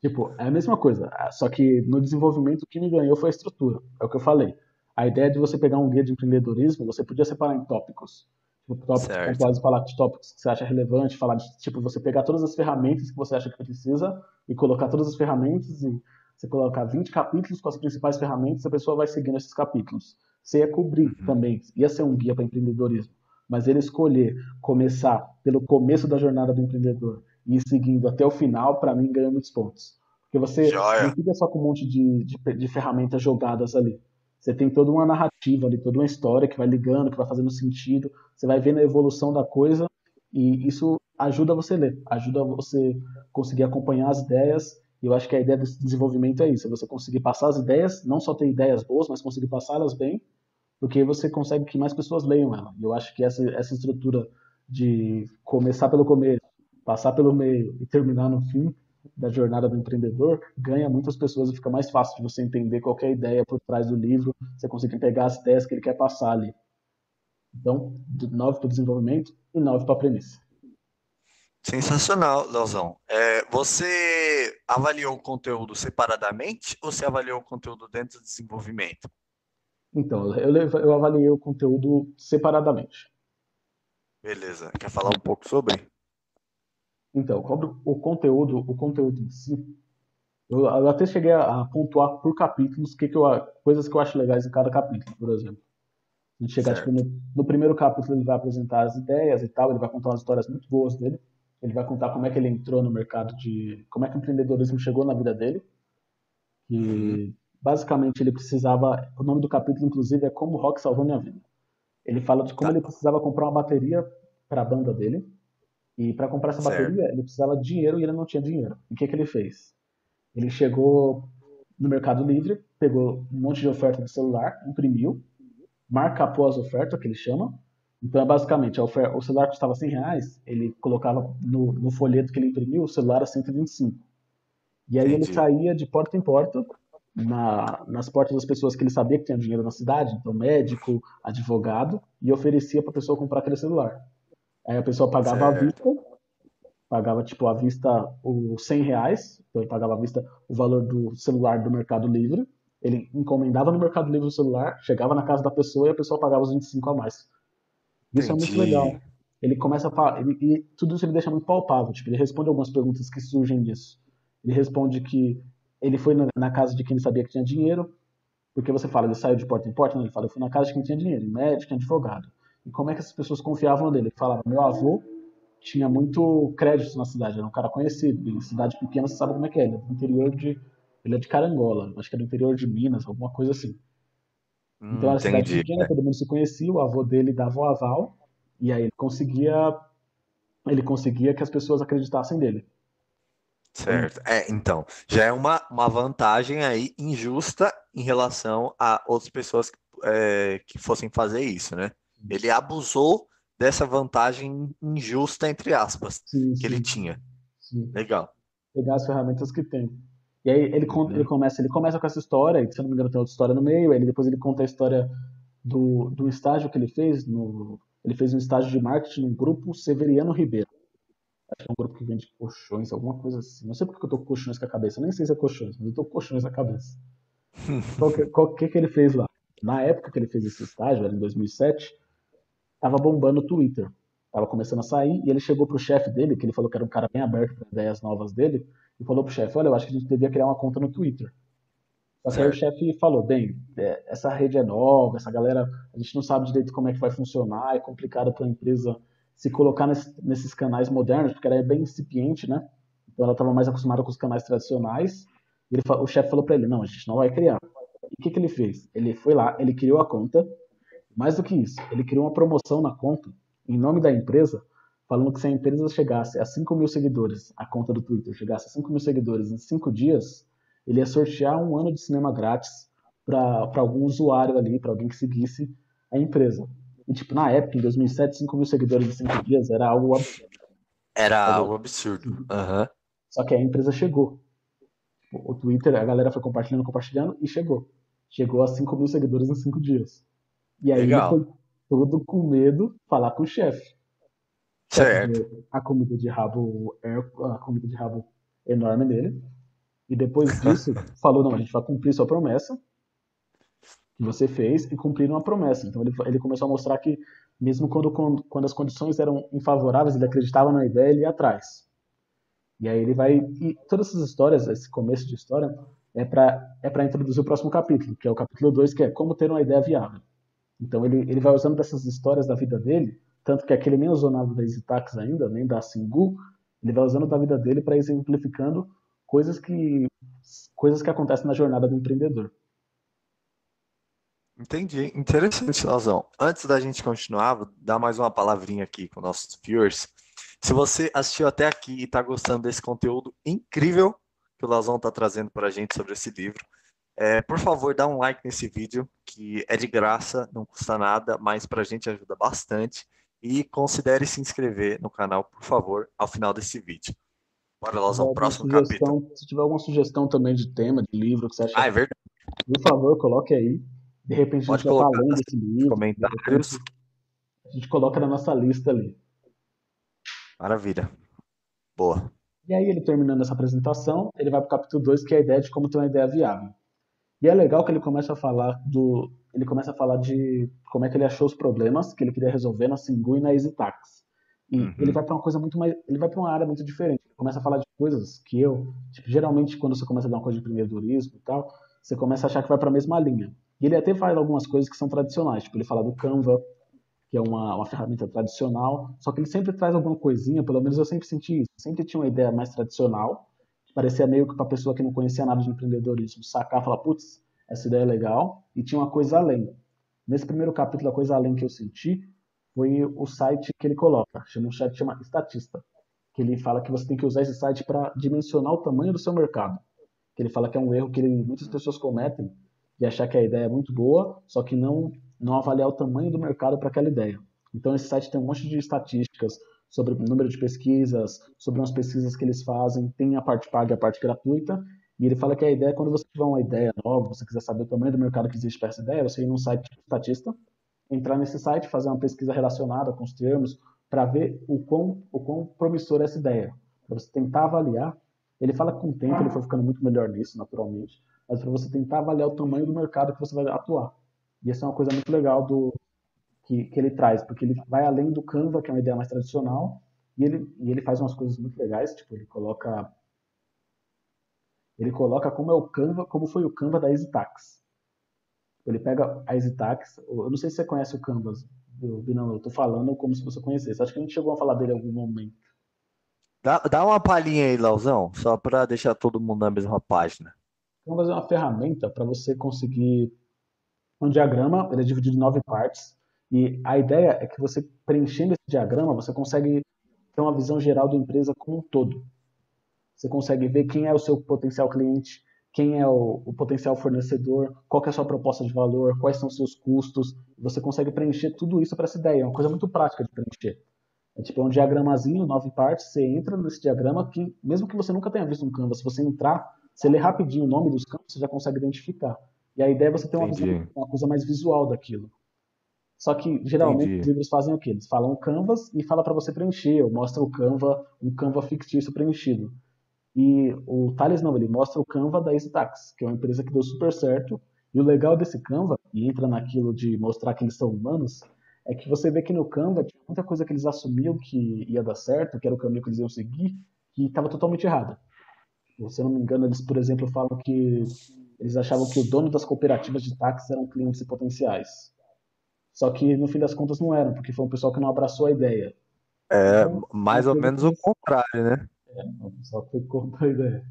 Tipo, é a mesma coisa, só que no desenvolvimento o que me ganhou foi a estrutura. É o que eu falei. A ideia de você pegar um guia de empreendedorismo, você podia separar em tópicos. Tipo, tópicos Certo. pontuais, falar de tópicos que você acha relevante, falar de, tipo, você pegar todas as ferramentas que você acha que precisa e colocar todas as ferramentas e você colocar 20 capítulos com as principais ferramentas, a pessoa vai seguindo esses capítulos. Você ia cobrir Uhum. também, ia ser um guia para empreendedorismo, mas ele escolher começar pelo começo da jornada do empreendedor e ir seguindo até o final, para mim, ganha muitos pontos. Porque você não Joia. fica só com um monte de ferramentas jogadas ali. Você tem toda uma narrativa ali, toda uma história que vai ligando, que vai fazendo sentido. Você vai vendo a evolução da coisa e isso ajuda você a ler, ajuda você conseguir acompanhar as ideias. E eu acho que a ideia desse desenvolvimento é isso: é você conseguir passar as ideias, não só ter ideias boas, mas conseguir passá-las bem, porque aí você consegue que mais pessoas leiam ela. E eu acho que essa estrutura de começar pelo começo, passar pelo meio e terminar no fim da jornada do empreendedor ganha muitas pessoas e fica mais fácil de você entender qualquer ideia por trás do livro, você conseguir pegar as ideias que ele quer passar ali. Então, 9 para o desenvolvimento e 9 para a premissa. Sensacional, Leozão. Você avaliou o conteúdo separadamente ou você avaliou o conteúdo dentro do desenvolvimento? Então, eu avaliei o conteúdo separadamente. Beleza. Quer falar um pouco sobre? Então, o conteúdo em si, eu até cheguei a pontuar por capítulos coisas que eu acho legais em cada capítulo, por exemplo. A gente chegar, tipo, Certo. no primeiro capítulo ele vai apresentar as ideias e tal, ele vai contar umas histórias muito boas dele, ele vai contar como é que ele entrou no mercado como é que o empreendedorismo chegou na vida dele, Uhum. que basicamente ele precisava, o nome do capítulo inclusive é Como o Rock Salvou Minha Vida. Ele fala de como Tá. ele precisava comprar uma bateria para a banda dele, e para comprar essa Certo. bateria ele precisava de dinheiro e ele não tinha dinheiro. E o que ele fez? Ele chegou no Mercado Livre, pegou um monte de oferta de celular, imprimiu, marcapou as ofertas, que ele chama. Então, é basicamente, o celular custava R$ 100, ele colocava no folheto que ele imprimiu, o celular a 125. E aí ele Entendi. saía de porta em porta, nas portas das pessoas que ele sabia que tinha dinheiro na cidade, então médico, advogado, e oferecia para a pessoa comprar aquele celular. Aí a pessoa pagava à Certo. vista, pagava tipo à vista os R$ 100, então ele pagava à vista o valor do celular do Mercado Livre, ele encomendava no Mercado Livre o celular, chegava na casa da pessoa e a pessoa pagava os 25 a mais. Isso é muito Entendi. legal. Ele começa a falar, e tudo isso ele deixa muito palpável, tipo, ele responde algumas perguntas que surgem disso. Ele responde que ele foi na casa de quem ele sabia que tinha dinheiro, porque você fala, ele saiu de porta em porta, né? Ele fala, eu fui na casa de quem tinha dinheiro, médico, advogado. E como é que essas pessoas confiavam nele? Ele falava, meu avô tinha muito crédito na cidade, era um cara conhecido. Em cidade pequena você sabe como é que é, ele é de Carangola, acho que é do interior de Minas, alguma coisa assim. Então era cidade Entendi. pequena, todo mundo se conhecia, o avô dele dava o aval, e aí ele conseguia que as pessoas acreditassem nele. Então, Certo. Então, já é uma vantagem aí injusta em relação a outras pessoas que fossem fazer isso, né? Ele abusou dessa vantagem injusta, entre aspas, sim, que ele sim, tinha. sim. Legal. Pegar as ferramentas que tem. E aí ele Uhum. começa com essa história, e se eu não me engano tem outra história no meio, aí depois ele conta a história do estágio que ele fez, ele fez um estágio de marketing no grupo Severiano Ribeiro. Acho que é um grupo que vende colchões, alguma coisa assim. Não sei porque eu tô com colchões com a cabeça, eu nem sei se é colchões, mas eu tô com colchões na cabeça. Que ele fez lá? Na época que ele fez esse estágio, era em 2007, tava bombando o Twitter. Tava começando a sair, e ele chegou pro chefe dele, que ele falou que era um cara bem aberto para ideias novas dele, e falou pro chefe, olha, eu acho que a gente devia criar uma conta no Twitter. Só que aí o Certo. chefe falou, bem, essa rede é nova, essa galera, a gente não sabe direito como é que vai funcionar, é complicado para a empresa se colocar nesses canais modernos, porque ela é bem incipiente, né? Então ela estava mais acostumada com os canais tradicionais. O chefe falou para ele, não, a gente não vai criar. E o que ele fez? Ele foi lá, ele criou a conta. Mais do que isso, ele criou uma promoção na conta, em nome da empresa, falando que se a empresa chegasse a 5 mil seguidores, a conta do Twitter chegasse a 5 mil seguidores em 5 dias, ele ia sortear um ano de cinema grátis para algum usuário ali, para alguém que seguisse a empresa. E, tipo, na época, em 2007, 5 mil seguidores em 5 dias era algo absurdo. Era algo absurdo. Aham. Só que a empresa chegou. O Twitter, a galera foi compartilhando, compartilhando e chegou. Chegou a 5 mil seguidores em 5 dias. E aí ele foi Legal. todo com medo falar com o chefe. O chefe Certo. deu a comida de rabo enorme dele. E depois disso, falou, não, a gente vai cumprir sua promessa que você fez e cumprir uma promessa. Então ele começou a mostrar que mesmo quando as condições eram infavoráveis, ele acreditava na ideia e ele ia atrás. E aí ele vai. E todas essas histórias, esse começo de história, é para introduzir o próximo capítulo, que é o capítulo 2, que é como ter uma ideia viável. Então ele vai usando dessas histórias da vida dele, tanto que aqui ele nem usou nada da EasyTax ainda, nem da Singu, ele vai usando da vida dele para ir exemplificando coisas que, coisas que acontecem na jornada do empreendedor. Entendi. Interessante, Lazão. Antes da gente continuar, vou dar mais uma palavrinha aqui com nossos viewers. Se você assistiu até aqui e está gostando desse conteúdo incrível que o Lazão está trazendo para a gente sobre esse livro, por favor, dá um like nesse vídeo, que é de graça, não custa nada, mas para a gente ajuda bastante. E considere se inscrever no canal, por favor, ao final desse vídeo. Bora, Se tiver Lazão, alguma próximo capítulo. sugestão, se tiver alguma sugestão também de tema, de livro que você acha, Ah, é verdade. por favor, coloque aí. De repente a gente Pode já está colocar lendo esse nos livro, de comentários. repente a gente coloca na nossa lista ali. Maravilha. Boa. E aí ele terminando essa apresentação, ele vai para o capítulo 2, que é a ideia de como ter uma ideia viável. E é legal que ele começa a falar de como é que ele achou os problemas que ele queria resolver na Singu e na EasyTax. E ele Uhum. vai para uma coisa muito mais, ele vai para uma área muito diferente. Ele começa a falar de coisas que tipo, geralmente quando você começa a dar uma coisa de empreendedorismo e tal, você começa a achar que vai para a mesma linha. E ele até fala algumas coisas que são tradicionais, tipo, ele fala do Canva, que é uma ferramenta tradicional, só que ele sempre traz alguma coisinha, pelo menos eu sempre senti isso, sempre tinha uma ideia mais tradicional, que parecia meio que para a pessoa que não conhecia nada de empreendedorismo, sacar e falar, putz, essa ideia é legal, e tinha uma coisa além. Nesse primeiro capítulo, a coisa além que eu senti foi o site que ele coloca, um site que chama Statista, que ele fala que você tem que usar esse site para dimensionar o tamanho do seu mercado. Que ele fala que é um erro que muitas pessoas cometem, de achar que a ideia é muito boa, só que não avaliar o tamanho do mercado para aquela ideia. Então esse site tem um monte de estatísticas sobre o número de pesquisas, sobre umas pesquisas que eles fazem, tem a parte paga e a parte gratuita, e ele fala que a ideia é quando você tiver uma ideia nova, você quiser saber o tamanho do mercado que existe para essa ideia, você ir num site estatista, entrar nesse site, fazer uma pesquisa relacionada com os termos, para ver o quão promissora é essa ideia, para você tentar avaliar. Ele fala que com o tempo ele foi ficando muito melhor nisso, naturalmente, mas para você tentar avaliar o tamanho do mercado que você vai atuar. E essa é uma coisa muito legal que ele traz, porque ele vai além do Canva, que é uma ideia mais tradicional, e ele faz umas coisas muito legais, tipo, ele coloca como é o Canva, como foi o Canva da EasyTax. Ele pega a EasyTax, eu não sei se você conhece o Canvas, não, eu tô falando como se você conhecesse. Acho que a gente chegou a falar dele em algum momento. Dá uma palhinha aí, Lauzão, só para deixar todo mundo na mesma página. O Canvas é uma ferramenta para você conseguir um diagrama, ele é dividido em 9 partes, e a ideia é que você, preenchendo esse diagrama, você consegue ter uma visão geral da empresa como um todo. Você consegue ver quem é o seu potencial cliente, quem é o potencial fornecedor, qual que é a sua proposta de valor, quais são os seus custos. Você consegue preencher tudo isso para essa ideia. É uma coisa muito prática de preencher. É tipo um diagramazinho, 9 partes, você entra nesse diagrama que, mesmo que você nunca tenha visto um Canvas, se você entrar, você lê rapidinho o nome dos campos, você já consegue identificar. E a ideia é você ter uma visão, Entendi, uma coisa mais visual daquilo. Só que geralmente os entendi. livros fazem o quê? Eles falam Canvas e fala para você preencher, ou mostra o Canva, um Canva fictício preenchido. E o Thales não, ele mostra o Canva da EasyTax, que é uma empresa que deu super certo. E o legal desse Canva, e entra naquilo de mostrar que eles são humanos, é que você vê que no Canva tinha muita coisa que eles assumiam que ia dar certo, que era o caminho que eles iam seguir, que estava totalmente errada. Se eu não me engano, eles, por exemplo, falam que eles achavam que o dono das cooperativas de táxi eram clientes potenciais. Só que no fim das contas não eram, porque foi um pessoal que não abraçou a ideia. É Então, é uma mais ou coisa que menos o eles. contrário, né? Um pessoal que foi contra a ideia.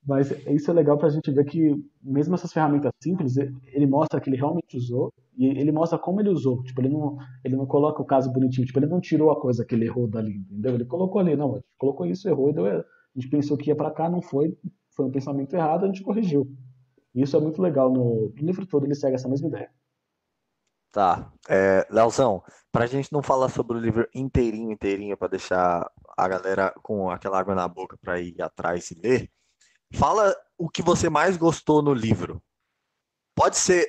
Mas isso é legal pra gente ver que, mesmo essas ferramentas simples, ele mostra que ele realmente usou e ele mostra como ele usou. Tipo, ele não coloca o caso bonitinho, tipo, ele não tirou a coisa que ele errou dali, entendeu? Ele colocou ali, não, a gente colocou isso, errou e deu erro. A gente pensou que ia pra cá, não foi, foi um pensamento errado, a gente corrigiu. E isso é muito legal no livro todo, ele segue essa mesma ideia. Tá. Leozão, pra gente não falar sobre o livro inteirinho, inteirinho, pra deixar a galera com aquela água na boca pra ir atrás e ler, fala o que você mais gostou no livro. Pode ser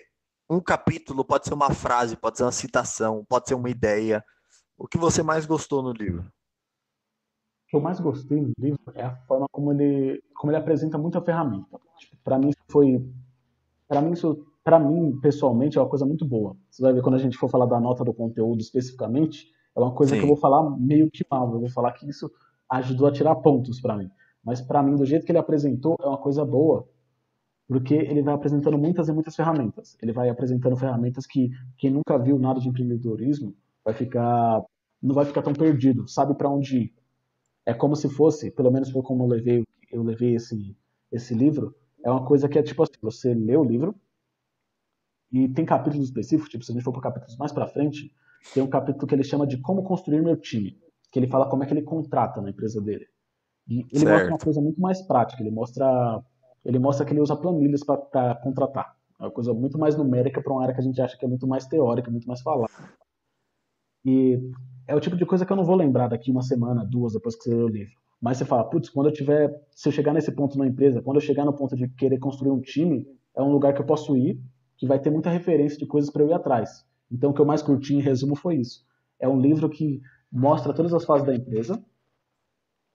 um capítulo, pode ser uma frase, pode ser uma citação, pode ser uma ideia. O que você mais gostou no livro? O que eu mais gostei no livro é a forma como ele apresenta muita ferramenta. Tipo, para mim foi para mim, pessoalmente, é uma coisa muito boa. Você vai ver quando a gente for falar da nota do conteúdo especificamente, é uma coisa que eu vou Sim, falar meio que mal. Eu vou falar que isso ajudou a tirar pontos para mim. Mas para mim, do jeito que ele apresentou, é uma coisa boa, porque ele vai apresentando muitas e muitas ferramentas. Ele vai apresentando ferramentas que quem nunca viu nada de empreendedorismo vai ficar não vai ficar tão perdido, sabe para onde ir. É como se fosse, pelo menos foi como eu levei esse livro, é uma coisa que é tipo assim, você lê o livro e tem capítulos específicos, tipo, se a gente for para capítulos mais para frente, tem um capítulo que ele chama de Como Construir Meu Time, que ele fala como é que ele contrata na empresa dele. E ele mostra uma certo. coisa muito mais prática, ele mostra que ele usa planilhas para contratar. É uma coisa muito mais numérica para uma área que a gente acha que é muito mais teórica, muito mais falada. E é o tipo de coisa que eu não vou lembrar daqui uma semana, duas, depois que você lê o livro. Mas você fala, putz, se eu chegar nesse ponto na empresa, quando eu chegar no ponto de querer construir um time, é um lugar que eu posso ir, que vai ter muita referência de coisas para eu ir atrás. Então, o que eu mais curti, em resumo, foi isso. É um livro que mostra todas as fases da empresa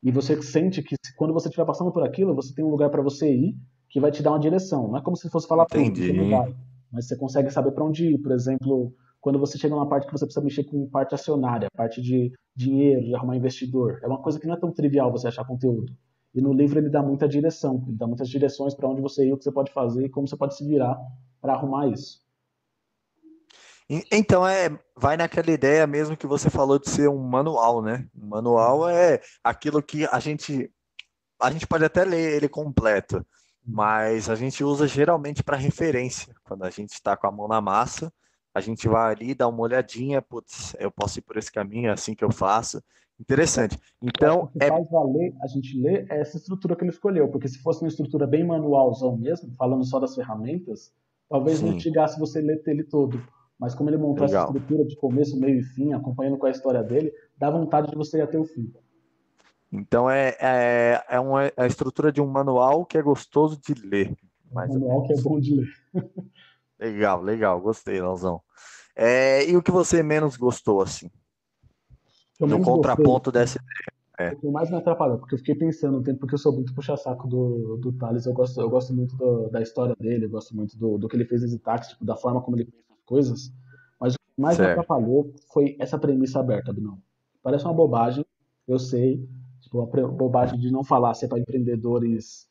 e você sente que quando você estiver passando por aquilo, você tem um lugar para você ir que vai te dar uma direção. Não é como se fosse falar tudo, você não Entendi. vai, mas você consegue saber para onde ir. Por exemplo, quando você chega numa parte que você precisa mexer com parte acionária, parte de dinheiro, de arrumar investidor, é uma coisa que não é tão trivial você achar conteúdo. E no livro ele dá muita direção, ele dá muitas direções para onde você ir, o que você pode fazer e como você pode se virar para arrumar isso. Então vai naquela ideia mesmo que você falou de ser um manual, né? Um manual é aquilo que a gente pode até ler ele completo, mas a gente usa geralmente para referência. Quando a gente está com a mão na massa, a gente vai ali, dá uma olhadinha, putz, eu posso ir por esse caminho, é assim que eu faço. Interessante. Eu acho que o Então, que faz valer a gente ler é essa estrutura que ele escolheu, porque se fosse uma estrutura bem manualzão mesmo, falando só das ferramentas, talvez não sim, instigasse você ler ele todo. Mas como ele montou essa legal. estrutura de começo, meio e fim, acompanhando com a história dele, dá vontade de você ir até o fim. Então é a estrutura de um manual que é gostoso de ler, É um mais ou manual que é menos. bom de ler. Legal, legal, gostei, Leozão. E o que você menos gostou, assim, O que eu no menos gostei, contraponto dessa o ideia? que mais me atrapalhou, porque eu fiquei pensando um tempo, porque eu sou muito puxa-saco do Thales, eu gosto muito da história dele, eu gosto muito do que ele fez nesse táxi, tipo, da forma como ele fez as coisas, mas o que mais me Certo. atrapalhou foi essa premissa aberta, Abinão. Parece uma bobagem, eu sei, tipo, bobagem de não falar se é para empreendedores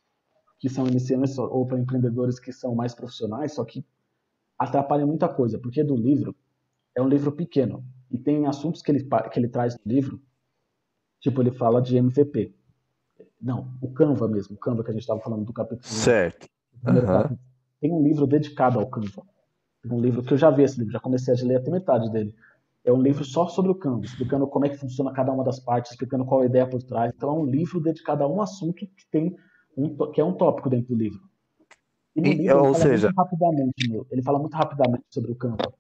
que são iniciantes ou para empreendedores que são mais profissionais, só que atrapalha muita coisa, porque do livro, é um livro pequeno, e tem assuntos que ele traz no livro, tipo, ele fala de MVP. Não, o Canva mesmo, o Canva que a gente estava falando do capítulo, Certo. do primeiro Aham. capítulo. Tem um livro dedicado ao Canva. Tem um livro que eu já vi esse livro, já comecei a ler até metade dele. É um livro só sobre o Canva, explicando como é que funciona cada uma das partes, explicando qual a ideia por trás. Então é um livro dedicado a um assunto que é um tópico dentro do livro. E no livro ele Ou fala muito seja, rapidamente, ele fala muito rapidamente sobre o Canva.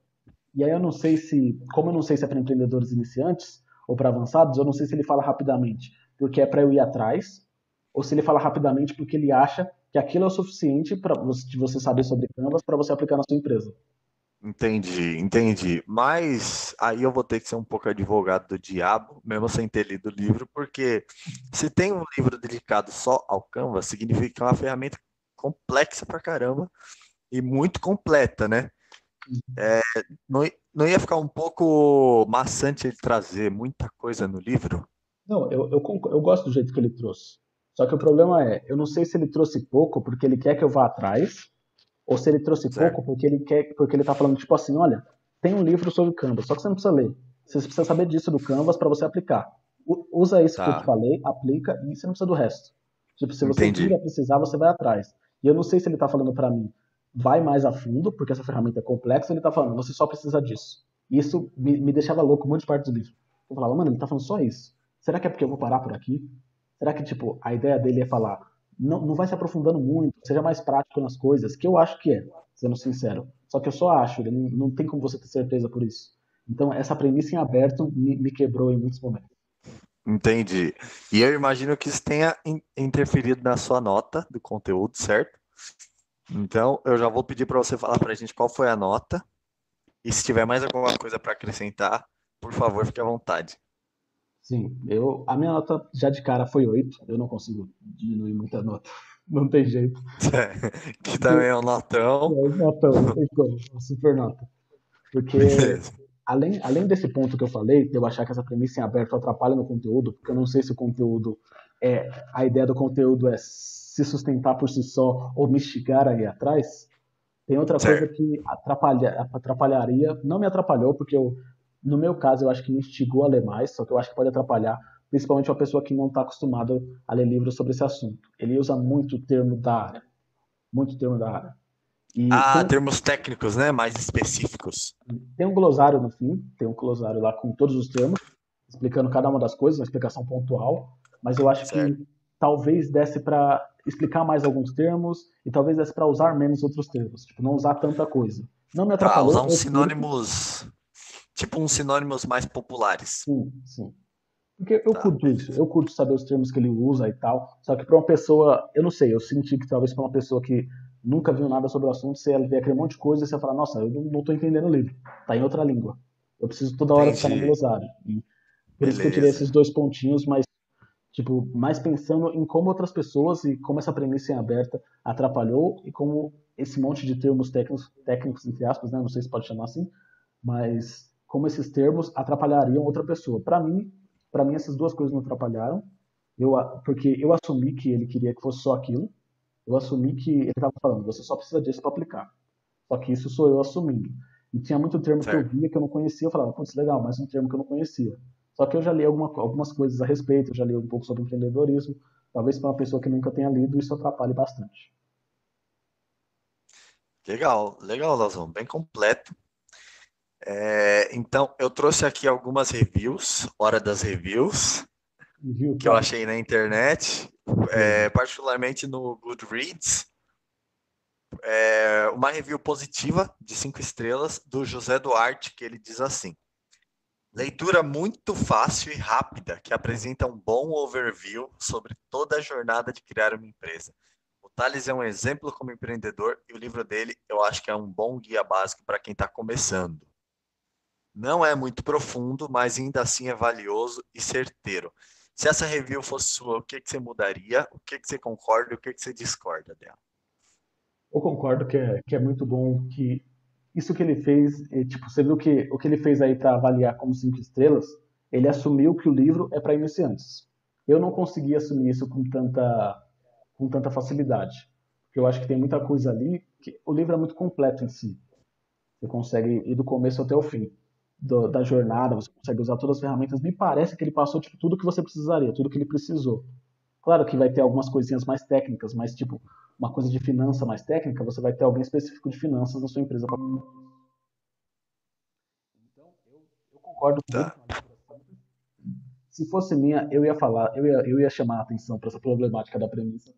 E aí eu não sei se, como eu não sei se é para empreendedores iniciantes ou para avançados, eu não sei se ele fala rapidamente porque é para eu ir atrás, ou se ele fala rapidamente porque ele acha que aquilo é o suficiente para você saber sobre Canvas para você aplicar na sua empresa. entendi, entendi. Mas aí eu vou ter que ser um pouco advogado do diabo, mesmo sem ter lido o livro, porque se tem um livro dedicado só ao Canva, significa que é uma ferramenta complexa pra caramba e muito completa, né? Não, não ia ficar um pouco maçante ele trazer muita coisa no livro? Não, eu gosto do jeito que ele trouxe. Só que o problema é, eu não sei se ele trouxe pouco porque ele quer que eu vá atrás, ou se ele trouxe pouco Certo. porque ele tá falando tipo assim, olha, tem um livro sobre Canvas, só que você não precisa ler. Você precisa saber disso do Canvas para você aplicar. Usa isso que eu te Tá. falei, aplica e você não precisa do resto. Tipo, se você vir Entendi. a precisar, você vai atrás. E eu não sei se ele tá falando pra mim, vai mais a fundo, porque essa ferramenta é complexa, ou ele tá falando, você só precisa disso. E isso me deixava louco um monte de parte do livro. Eu falava, mano, ele tá falando só isso. Será que é porque eu vou parar por aqui? Será que, tipo, a ideia dele é falar, não vai se aprofundando muito, seja mais prático nas coisas, que eu acho que é, sendo sincero. Só que eu só acho, ele não tem como você ter certeza por isso. Então, essa premissa em aberto me quebrou em muitos momentos. Entendi. E eu imagino que isso tenha interferido na sua nota do conteúdo, certo? Então, eu já vou pedir para você falar para a gente qual foi a nota. E se tiver mais alguma coisa para acrescentar, por favor, fique à vontade. Sim, a minha nota já de cara foi 8. Eu não consigo diminuir muita nota. Não tem jeito. Que Porque também é um notão. é notão, não tem como, é uma super nota. Porque Beleza. além desse ponto que eu falei, de eu achar que essa premissa em aberto atrapalha no conteúdo, porque eu não sei se o conteúdo a ideia do conteúdo é se sustentar por si só ou me instigar a ir atrás, tem outra coisa Certo. que atrapalharia, não me atrapalhou, porque no meu caso eu acho que me instigou a ler mais, só que eu acho que pode atrapalhar, principalmente uma pessoa que não está acostumada a ler livros sobre esse assunto. Ele usa muito termo da área, muito termo da área. E Ah, termos técnicos, né? Mais específicos. tem um glossário no fim, tem um glossário lá com todos os termos, explicando cada uma das coisas, uma explicação pontual, mas eu acho Certo. que talvez desse para explicar mais alguns termos e talvez desse para usar menos outros termos, tipo, não usar tanta coisa. Não me Tá, usar atrapalhou, uns eu curto, sinônimos, tipo uns sinônimos mais populares. sim, sim. Porque eu Tá, curto isso, beleza. eu curto saber os termos que ele usa e tal, só que para uma pessoa, eu não sei, eu senti que talvez para uma pessoa que nunca viu nada sobre o assunto, você vê aquele monte de coisa e você fala, nossa, eu não tô entendendo o livro, tá em outra língua. Eu preciso toda hora ficar no Entendi. glossário. E por isso que eu tirei Beleza. esses dois pontinhos, mas tipo, mais pensando em como outras pessoas e como essa premissa em aberta atrapalhou e como esse monte de termos técnicos entre aspas, né, não sei se pode chamar assim, mas como esses termos atrapalhariam outra pessoa. Para mim essas duas coisas não atrapalharam. Porque eu assumi que ele queria que fosse só aquilo. Eu assumi que ele estava falando, você só precisa disso para aplicar. Só que isso sou eu assumindo. E tinha muito termo que eu Certo. via que eu não conhecia, eu falava, putz, legal, mais um termo que eu não conhecia. Só que eu já li algumas coisas a respeito, eu já li um pouco sobre empreendedorismo. Talvez para uma pessoa que nunca tenha lido, isso atrapalhe bastante. Legal, legal, Lazão. Bem completo. Então, eu trouxe aqui algumas reviews, hora das reviews, Viu, que eu cara? achei na internet, Legal. particularmente no Goodreads. Uma review positiva de 5 estrelas do José Duarte, que ele diz assim: leitura muito fácil e rápida, que apresenta um bom overview sobre toda a jornada de criar uma empresa. O Thales é um exemplo como empreendedor e o livro dele eu acho que é um bom guia básico para quem está começando. Não é muito profundo, mas ainda assim é valioso e certeiro. Se essa review fosse sua, o que que você mudaria? O que que você concorda e o que que você discorda dela? Eu concordo que é muito bom que isso que ele fez, tipo, você viu que o que ele fez aí para avaliar como 5 estrelas, ele assumiu que o livro é para iniciantes. Eu não consegui assumir isso com tanta facilidade, porque eu acho que tem muita coisa ali que o livro é muito completo em si. Você consegue ir do começo até o fim da jornada, você consegue usar todas as ferramentas. Me parece que ele passou tipo tudo que você precisaria, tudo que ele precisou. Claro que vai ter algumas coisinhas mais técnicas, mas tipo, uma coisa de finança mais técnica, você vai ter alguém específico de finanças na sua empresa. Então, eu concordo com ele, Tá, que é uma leitura simples. Se fosse minha, eu ia falar, eu ia chamar a atenção para essa problemática da premissa.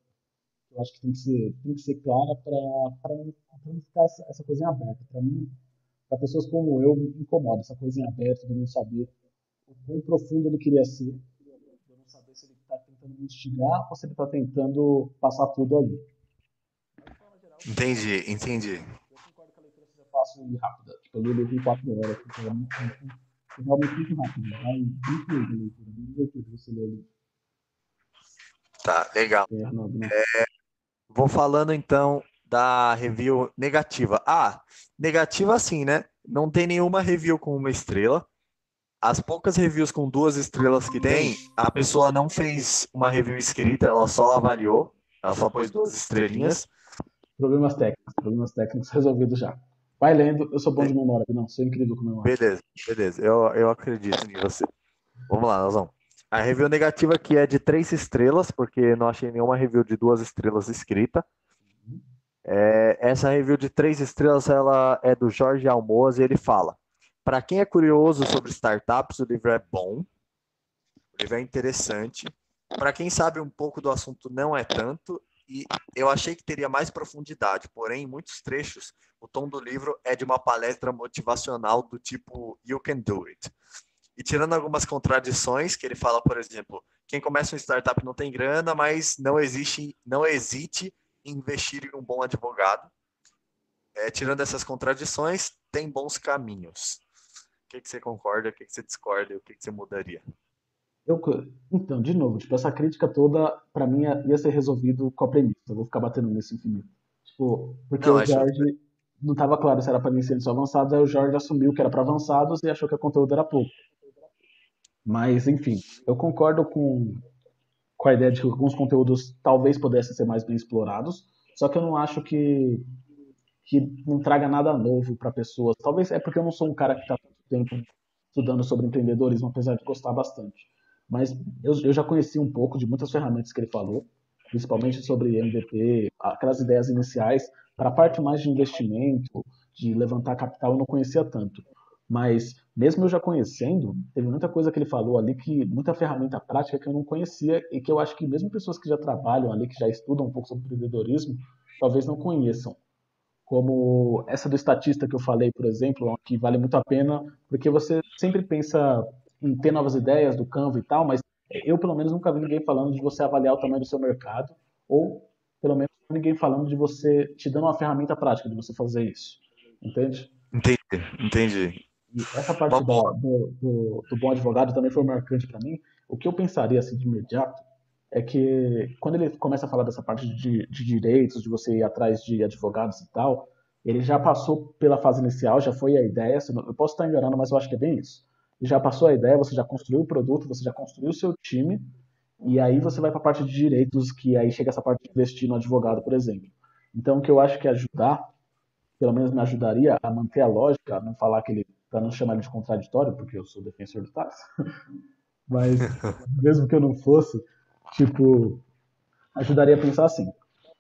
Eu acho que tem que ser clara para não ficar essa coisa em aberto. Para mim, para pessoas como eu, me incomoda essa coisa em aberto, de não saber o quão profundo ele queria ser, de não saber se ele está tentando me instigar ou se ele está tentando passar tudo ali. Mas, de forma geral, entendi, entendi. eu concordo que a leitura seja fácil e rápida. Tipo, eu li o livro em 4 horas, porque é realmente muito rápido. Vai bem fluido a leitura, bem divertido você ler o livro. Tá, legal. Arnaldo, não. Vou falando então da review negativa. Ah, negativa assim, né? Não tem nenhuma review com 1 estrela. As poucas reviews com 2 estrelas que tem, a pessoa não fez uma review escrita, ela só avaliou, ela só pôs 2 estrelinhas. Problemas técnicos resolvidos já. Vai lendo, eu sou bom de Le- memória, não, sou incrível com memória. Beleza, beleza, eu acredito em você. Vamos lá, Nazão. A review negativa aqui é de 3 estrelas, porque não achei nenhuma review de 2 estrelas escrita. Essa review de 3 estrelas, ela é do Jorge Almoas e ele fala: para quem é curioso sobre startups, o livro é bom, o livro é interessante. Para quem sabe um pouco do assunto, não é tanto. E eu achei que teria mais profundidade, porém, em muitos trechos, o tom do livro é de uma palestra motivacional do tipo You Can Do It. E tirando algumas contradições, que ele fala, por exemplo, quem começa uma startup não tem grana, mas não hesite em investir em um bom advogado. Tirando essas contradições, tem bons caminhos. O que você concorda, o que você discorda e o que você mudaria? Eu, então, de novo, tipo, essa crítica toda, pra mim, ia ser resolvido com a premissa. Eu vou ficar batendo nisso infinito. Tipo, porque Não, o é justo. Jorge não estava claro se era para iniciantes ou avançados, aí o Jorge assumiu que era para avançados e achou que o conteúdo era pouco. Mas, enfim, eu concordo com a ideia de que alguns conteúdos talvez pudessem ser mais bem explorados, só que eu não acho que não traga nada novo para pessoas. Talvez é porque eu não sou um cara que está tanto tempo estudando sobre empreendedorismo, apesar de gostar bastante. Mas eu já conheci um pouco de muitas ferramentas que ele falou, principalmente sobre MVP, aquelas ideias iniciais. Para a parte mais de investimento, de levantar capital, eu não conhecia tanto. Mas, mesmo eu já conhecendo, teve muita coisa que ele falou ali, que muita ferramenta prática que eu não conhecia e que eu acho que mesmo pessoas que já trabalham ali, que já estudam um pouco sobre empreendedorismo, talvez não conheçam, como essa do estatista que eu falei, por exemplo, que vale muito a pena, porque você sempre pensa em ter novas ideias do Canva e tal, mas eu pelo menos nunca vi ninguém falando de você avaliar o tamanho do seu mercado, ou pelo menos ninguém falando de você te dando uma ferramenta prática de você fazer isso, entende? Entendi, entendi. E essa Uma parte boa. do bom advogado também foi marcante para mim. O que eu pensaria assim de imediato é que quando ele começa a falar dessa parte de direitos, de você ir atrás de advogados e tal, ele já passou pela fase inicial, já foi a ideia, eu posso estar enganando, mas eu acho que é bem isso. Já passou a ideia, você já construiu o produto, você já construiu o seu time, e aí você vai para a parte de direitos, que aí chega essa parte de investir no advogado, por exemplo. Então, o que eu acho que ajudar, pelo menos me ajudaria a manter a lógica, a não falar que ele, para não chamar ele de contraditório, porque eu sou defensor do táxi, mas mesmo que eu não fosse, tipo, ajudaria a pensar assim.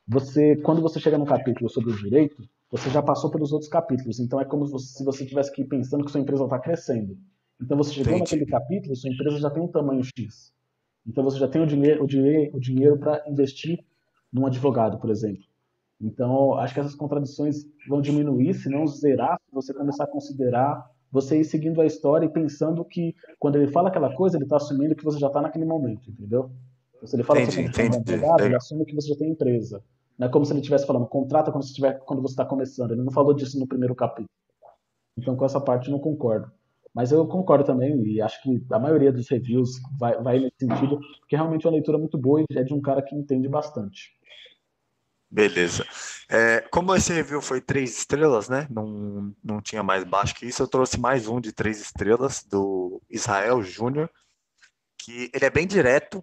Você, quando você chega no capítulo sobre o direito, você já passou pelos outros capítulos. Então é como se você tivesse que ir pensando que sua empresa está crescendo. Então você chegou Entendi. naquele capítulo, sua empresa já tem um tamanho X. Então você já tem o dinheiro para investir num advogado, por exemplo. Então, acho que essas contradições vão diminuir, se não zerar, se você começar a considerar, você ir seguindo a história e pensando que quando ele fala aquela coisa, ele está assumindo que você já está naquele momento, entendeu? Então, se ele fala que você Entendi, contratar um entendi. advogado, ele Legal. assume que você já tem empresa. Não é como se ele estivesse falando, contrata quando você está começando. Ele não falou disso no primeiro capítulo. Então, com essa parte, eu não concordo. Mas eu concordo também, e acho que a maioria dos reviews vai nesse sentido, porque realmente é uma leitura muito boa e é de um cara que entende bastante. Beleza. Como esse review foi 3 estrelas, né? Não tinha mais baixo que isso, eu trouxe mais um de 3 estrelas do Israel Júnior, que ele é bem direto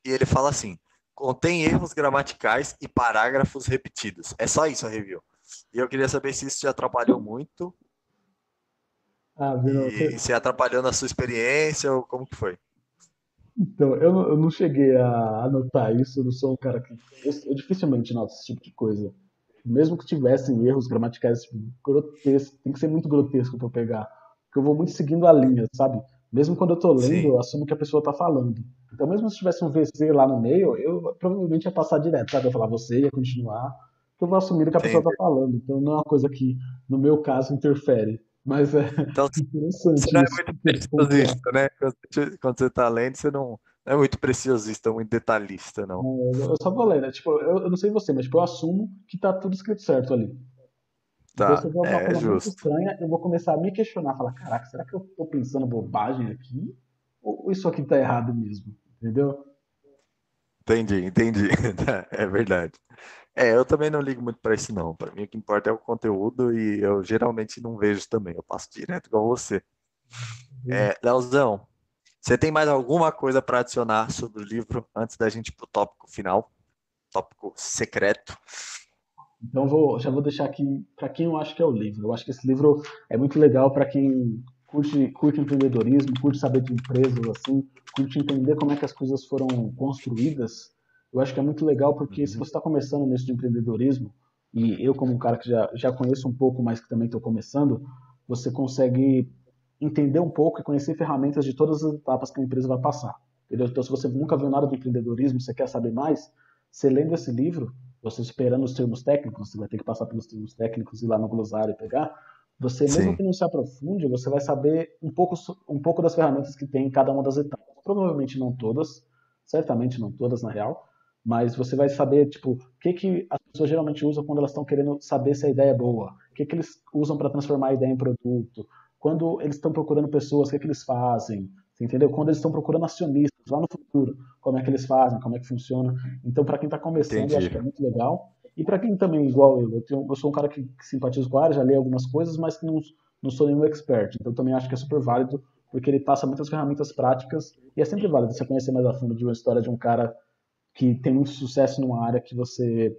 e ele fala assim: contém erros gramaticais e parágrafos repetidos. É só isso a review. E eu queria saber se isso te atrapalhou muito Ah, Bruno, e se atrapalhou na sua experiência ou como que foi? então, eu não cheguei a anotar isso, eu não sou um cara que. Eu dificilmente noto esse tipo de coisa. Mesmo que tivessem erros gramaticais grotescos, tem que ser muito grotesco pra eu pegar. Porque eu vou muito seguindo a linha, sabe? Mesmo quando eu tô lendo, Sim, eu assumo que a pessoa tá falando. Então, mesmo se tivesse um VC lá no meio, eu provavelmente ia passar direto, sabe? Eu ia falar você, ia continuar. Porque eu vou assumir o que a pessoa tá entendi. falando. Então, não é uma coisa que, no meu caso, interfere. Mas é Então você interessante não é isso, muito ter que pontuar. preciosista, né? Quando você tá lendo, você não é muito preciosista, muito detalhista, não. Eu só vou ler, né? Tipo, eu não sei você, mas tipo, eu assumo que tá tudo escrito certo ali. Então, se Tá, eu ver alguma é coisa muito justo. estranha, eu vou começar a me questionar, falar, caraca, será que eu tô pensando bobagem aqui? Ou isso aqui tá errado mesmo? Entendeu? Entendi, entendi. É verdade. Eu também não ligo muito para isso, não. Para mim, o que importa é o conteúdo e eu geralmente não vejo também. Eu passo direto igual você. Leozão, você tem mais alguma coisa para adicionar sobre o livro antes da gente ir pro tópico final? Tópico secreto? Então, já vou deixar aqui para quem eu acho que é o livro. Eu acho que esse livro é muito legal para quem curte empreendedorismo, curte saber de empresas, assim, curte entender como é que as coisas foram construídas, eu acho que é muito legal porque se Uhum. você está começando nisso de empreendedorismo, e eu como um cara que já conheço um pouco, mas que também estou começando, você consegue entender um pouco e conhecer ferramentas de todas as etapas que a empresa vai passar. Entendeu? Então, se você nunca viu nada de empreendedorismo, você quer saber mais, você lendo esse livro, você esperando os termos técnicos, você vai ter que passar pelos termos técnicos, ir lá no glossário e pegar, você, mesmo Sim, que não se aprofunde, você vai saber um pouco das ferramentas que tem em cada uma das etapas. Provavelmente não todas, certamente não todas na real, mas você vai saber, tipo, o que as pessoas geralmente usam quando elas estão querendo saber se a ideia é boa, o que eles usam para transformar a ideia em produto, quando eles estão procurando pessoas, o que eles fazem, você entendeu? Quando eles estão procurando acionistas lá no futuro, como é que eles fazem, como é que funciona. Então, para quem está começando, eu acho entendi. que é muito legal. E para quem também, igual eu sou um cara que simpatiza com a área, já li algumas coisas, mas que não sou nenhum expert. Então, também acho que é super válido, porque ele passa muitas ferramentas práticas e é sempre válido você conhecer mais a fundo de uma história de um cara que tem muito sucesso numa área que você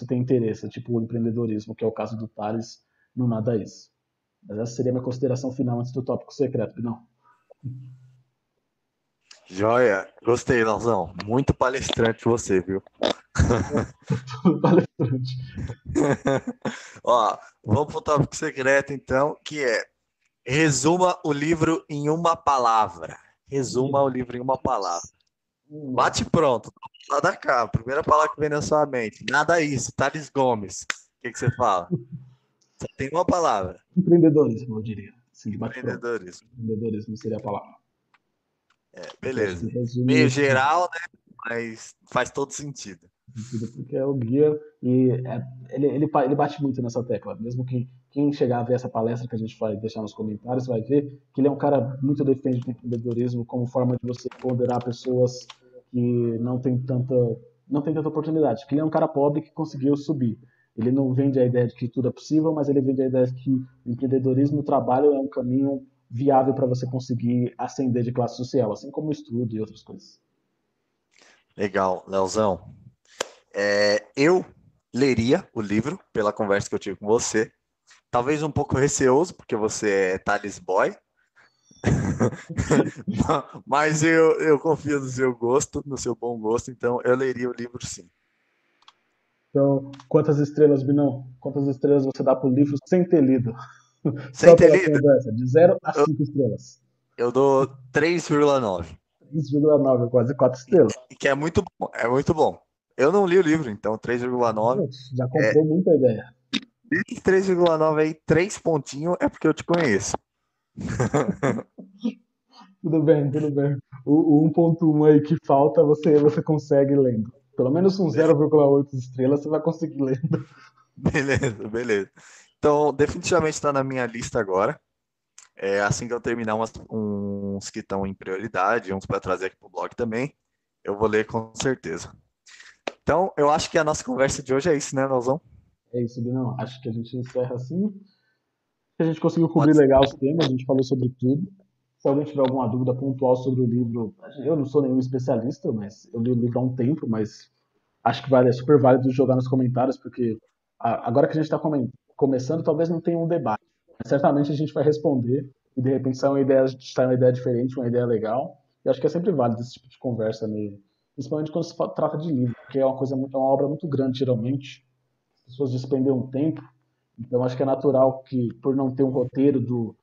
tem interesse, tipo o empreendedorismo, que é o caso do Thales no Nada Isso. Mas essa seria a minha consideração final antes do tópico secreto, não? Joia, gostei, Lauzão. Muito palestrante você, viu? Palestrante. Ó, vamos pro tópico secreto, então, que é resuma o livro em uma palavra. Resuma o livro em uma palavra. Bate pronto, lá da cá. Primeira palavra que vem na sua mente. Nada isso, Thales Gomes. O que que você fala? Só tem uma palavra. Empreendedorismo, eu diria. Sim, de bate-pronto. Empreendedorismo. Empreendedorismo seria a palavra. Porque eu acho que Beleza. resume Meio esse geral, né? Mas faz todo sentido. sentido, porque é o guia e ele bate muito nessa tecla. Mesmo que quem chegar a ver essa palestra que a gente vai deixar nos comentários vai ver que ele é um cara muito defende do empreendedorismo como forma de você ponderar pessoas que não tem tanta oportunidade. Que ele é um cara pobre que conseguiu subir. Ele não vende a ideia de que tudo é possível, mas ele vende a ideia de que o empreendedorismo, o trabalho é um caminho viável para você conseguir ascender de classe social, assim como o estudo e outras coisas. Legal, Leozão. Eu leria o livro pela conversa que eu tive com você. Talvez um pouco receoso, porque você é Thales Boy. Mas eu confio no seu gosto, no seu bom gosto, então eu leria o livro sim. Então, quantas estrelas, Binão? Quantas estrelas você dá pro livro sem ter lido? Sem Só ter pela lido, conversa, de 0 a eu, 5 estrelas. eu dou 3,9. 3,9, quase 4 estrelas. Que é muito bom, é muito bom. Eu não li o livro, então 3,9. Já É, comprou muita ideia. esse 3,9 aí, 3 pontinhos, é porque eu te conheço. Tudo bem, tudo bem. O 1.1 aí que falta, você consegue lendo. Pelo menos um 0,8 estrelas você vai conseguir lendo. Beleza, beleza. Então, definitivamente está na minha lista agora. Assim que eu terminar uns que estão em prioridade, uns para trazer aqui para o blog também, eu vou ler com certeza. Então, eu acho que a nossa conversa de hoje é isso, né, Nozão? É isso, Binão. Acho que a gente encerra assim. A gente conseguiu cobrir Pode ser. legal os temas, a gente falou sobre tudo. Se alguém tiver alguma dúvida pontual sobre o livro, eu não sou nenhum especialista, mas eu li o livro há um tempo, mas acho que é super válido jogar nos comentários, porque agora que a gente está começando, talvez não tenha um debate, mas certamente a gente vai responder e de repente sai uma ideia diferente, uma ideia legal. E acho que é sempre válido esse tipo de conversa, né? Principalmente quando se trata de livro, porque é é uma obra muito grande, geralmente. As pessoas despendem um tempo, então acho que é natural que, por não ter um roteiro do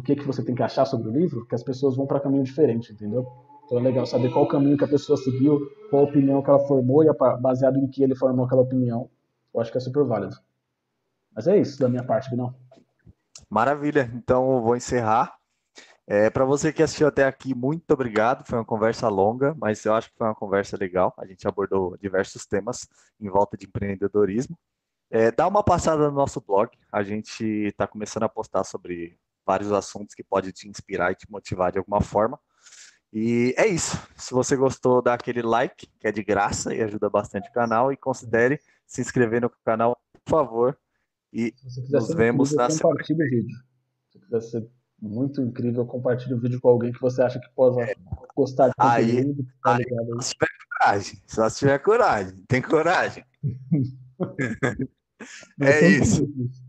que você tem que achar sobre o livro, que as pessoas vão para caminho diferente, entendeu? Então é legal saber qual caminho que a pessoa seguiu, qual a opinião que ela formou e baseado em que ele formou aquela opinião. Eu acho que é super válido. Mas é isso da minha parte, não. Maravilha. Então, eu vou encerrar. Para você que assistiu até aqui, muito obrigado. Foi uma conversa longa, mas eu acho que foi uma conversa legal. A gente abordou diversos temas em volta de empreendedorismo. Dá uma passada no nosso blog. A gente está começando a postar sobre vários assuntos que podem te inspirar e te motivar de alguma forma. E é isso. Se você gostou, dá aquele like, que é de graça e ajuda bastante o canal. E considere se inscrever no canal, por favor. E Se você quiser nos ser vemos incrível, na semana. compartilhe o vídeo. Se você quiser ser muito incrível, compartilhe o vídeo com alguém que você acha que possa gostar de Aí, conteúdo, que tá aí, ligado aí. só se tiver coragem. Só se tiver coragem. Tem coragem. Não é É tão isso. simples.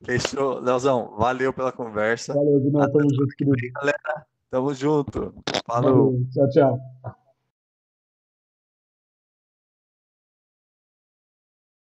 Fechou. Leozão, valeu pela conversa. Valeu, Vinão. Até Tamo junto, semana que querido. vem, galera. Tamo junto. Falou. Valeu. Tchau, tchau.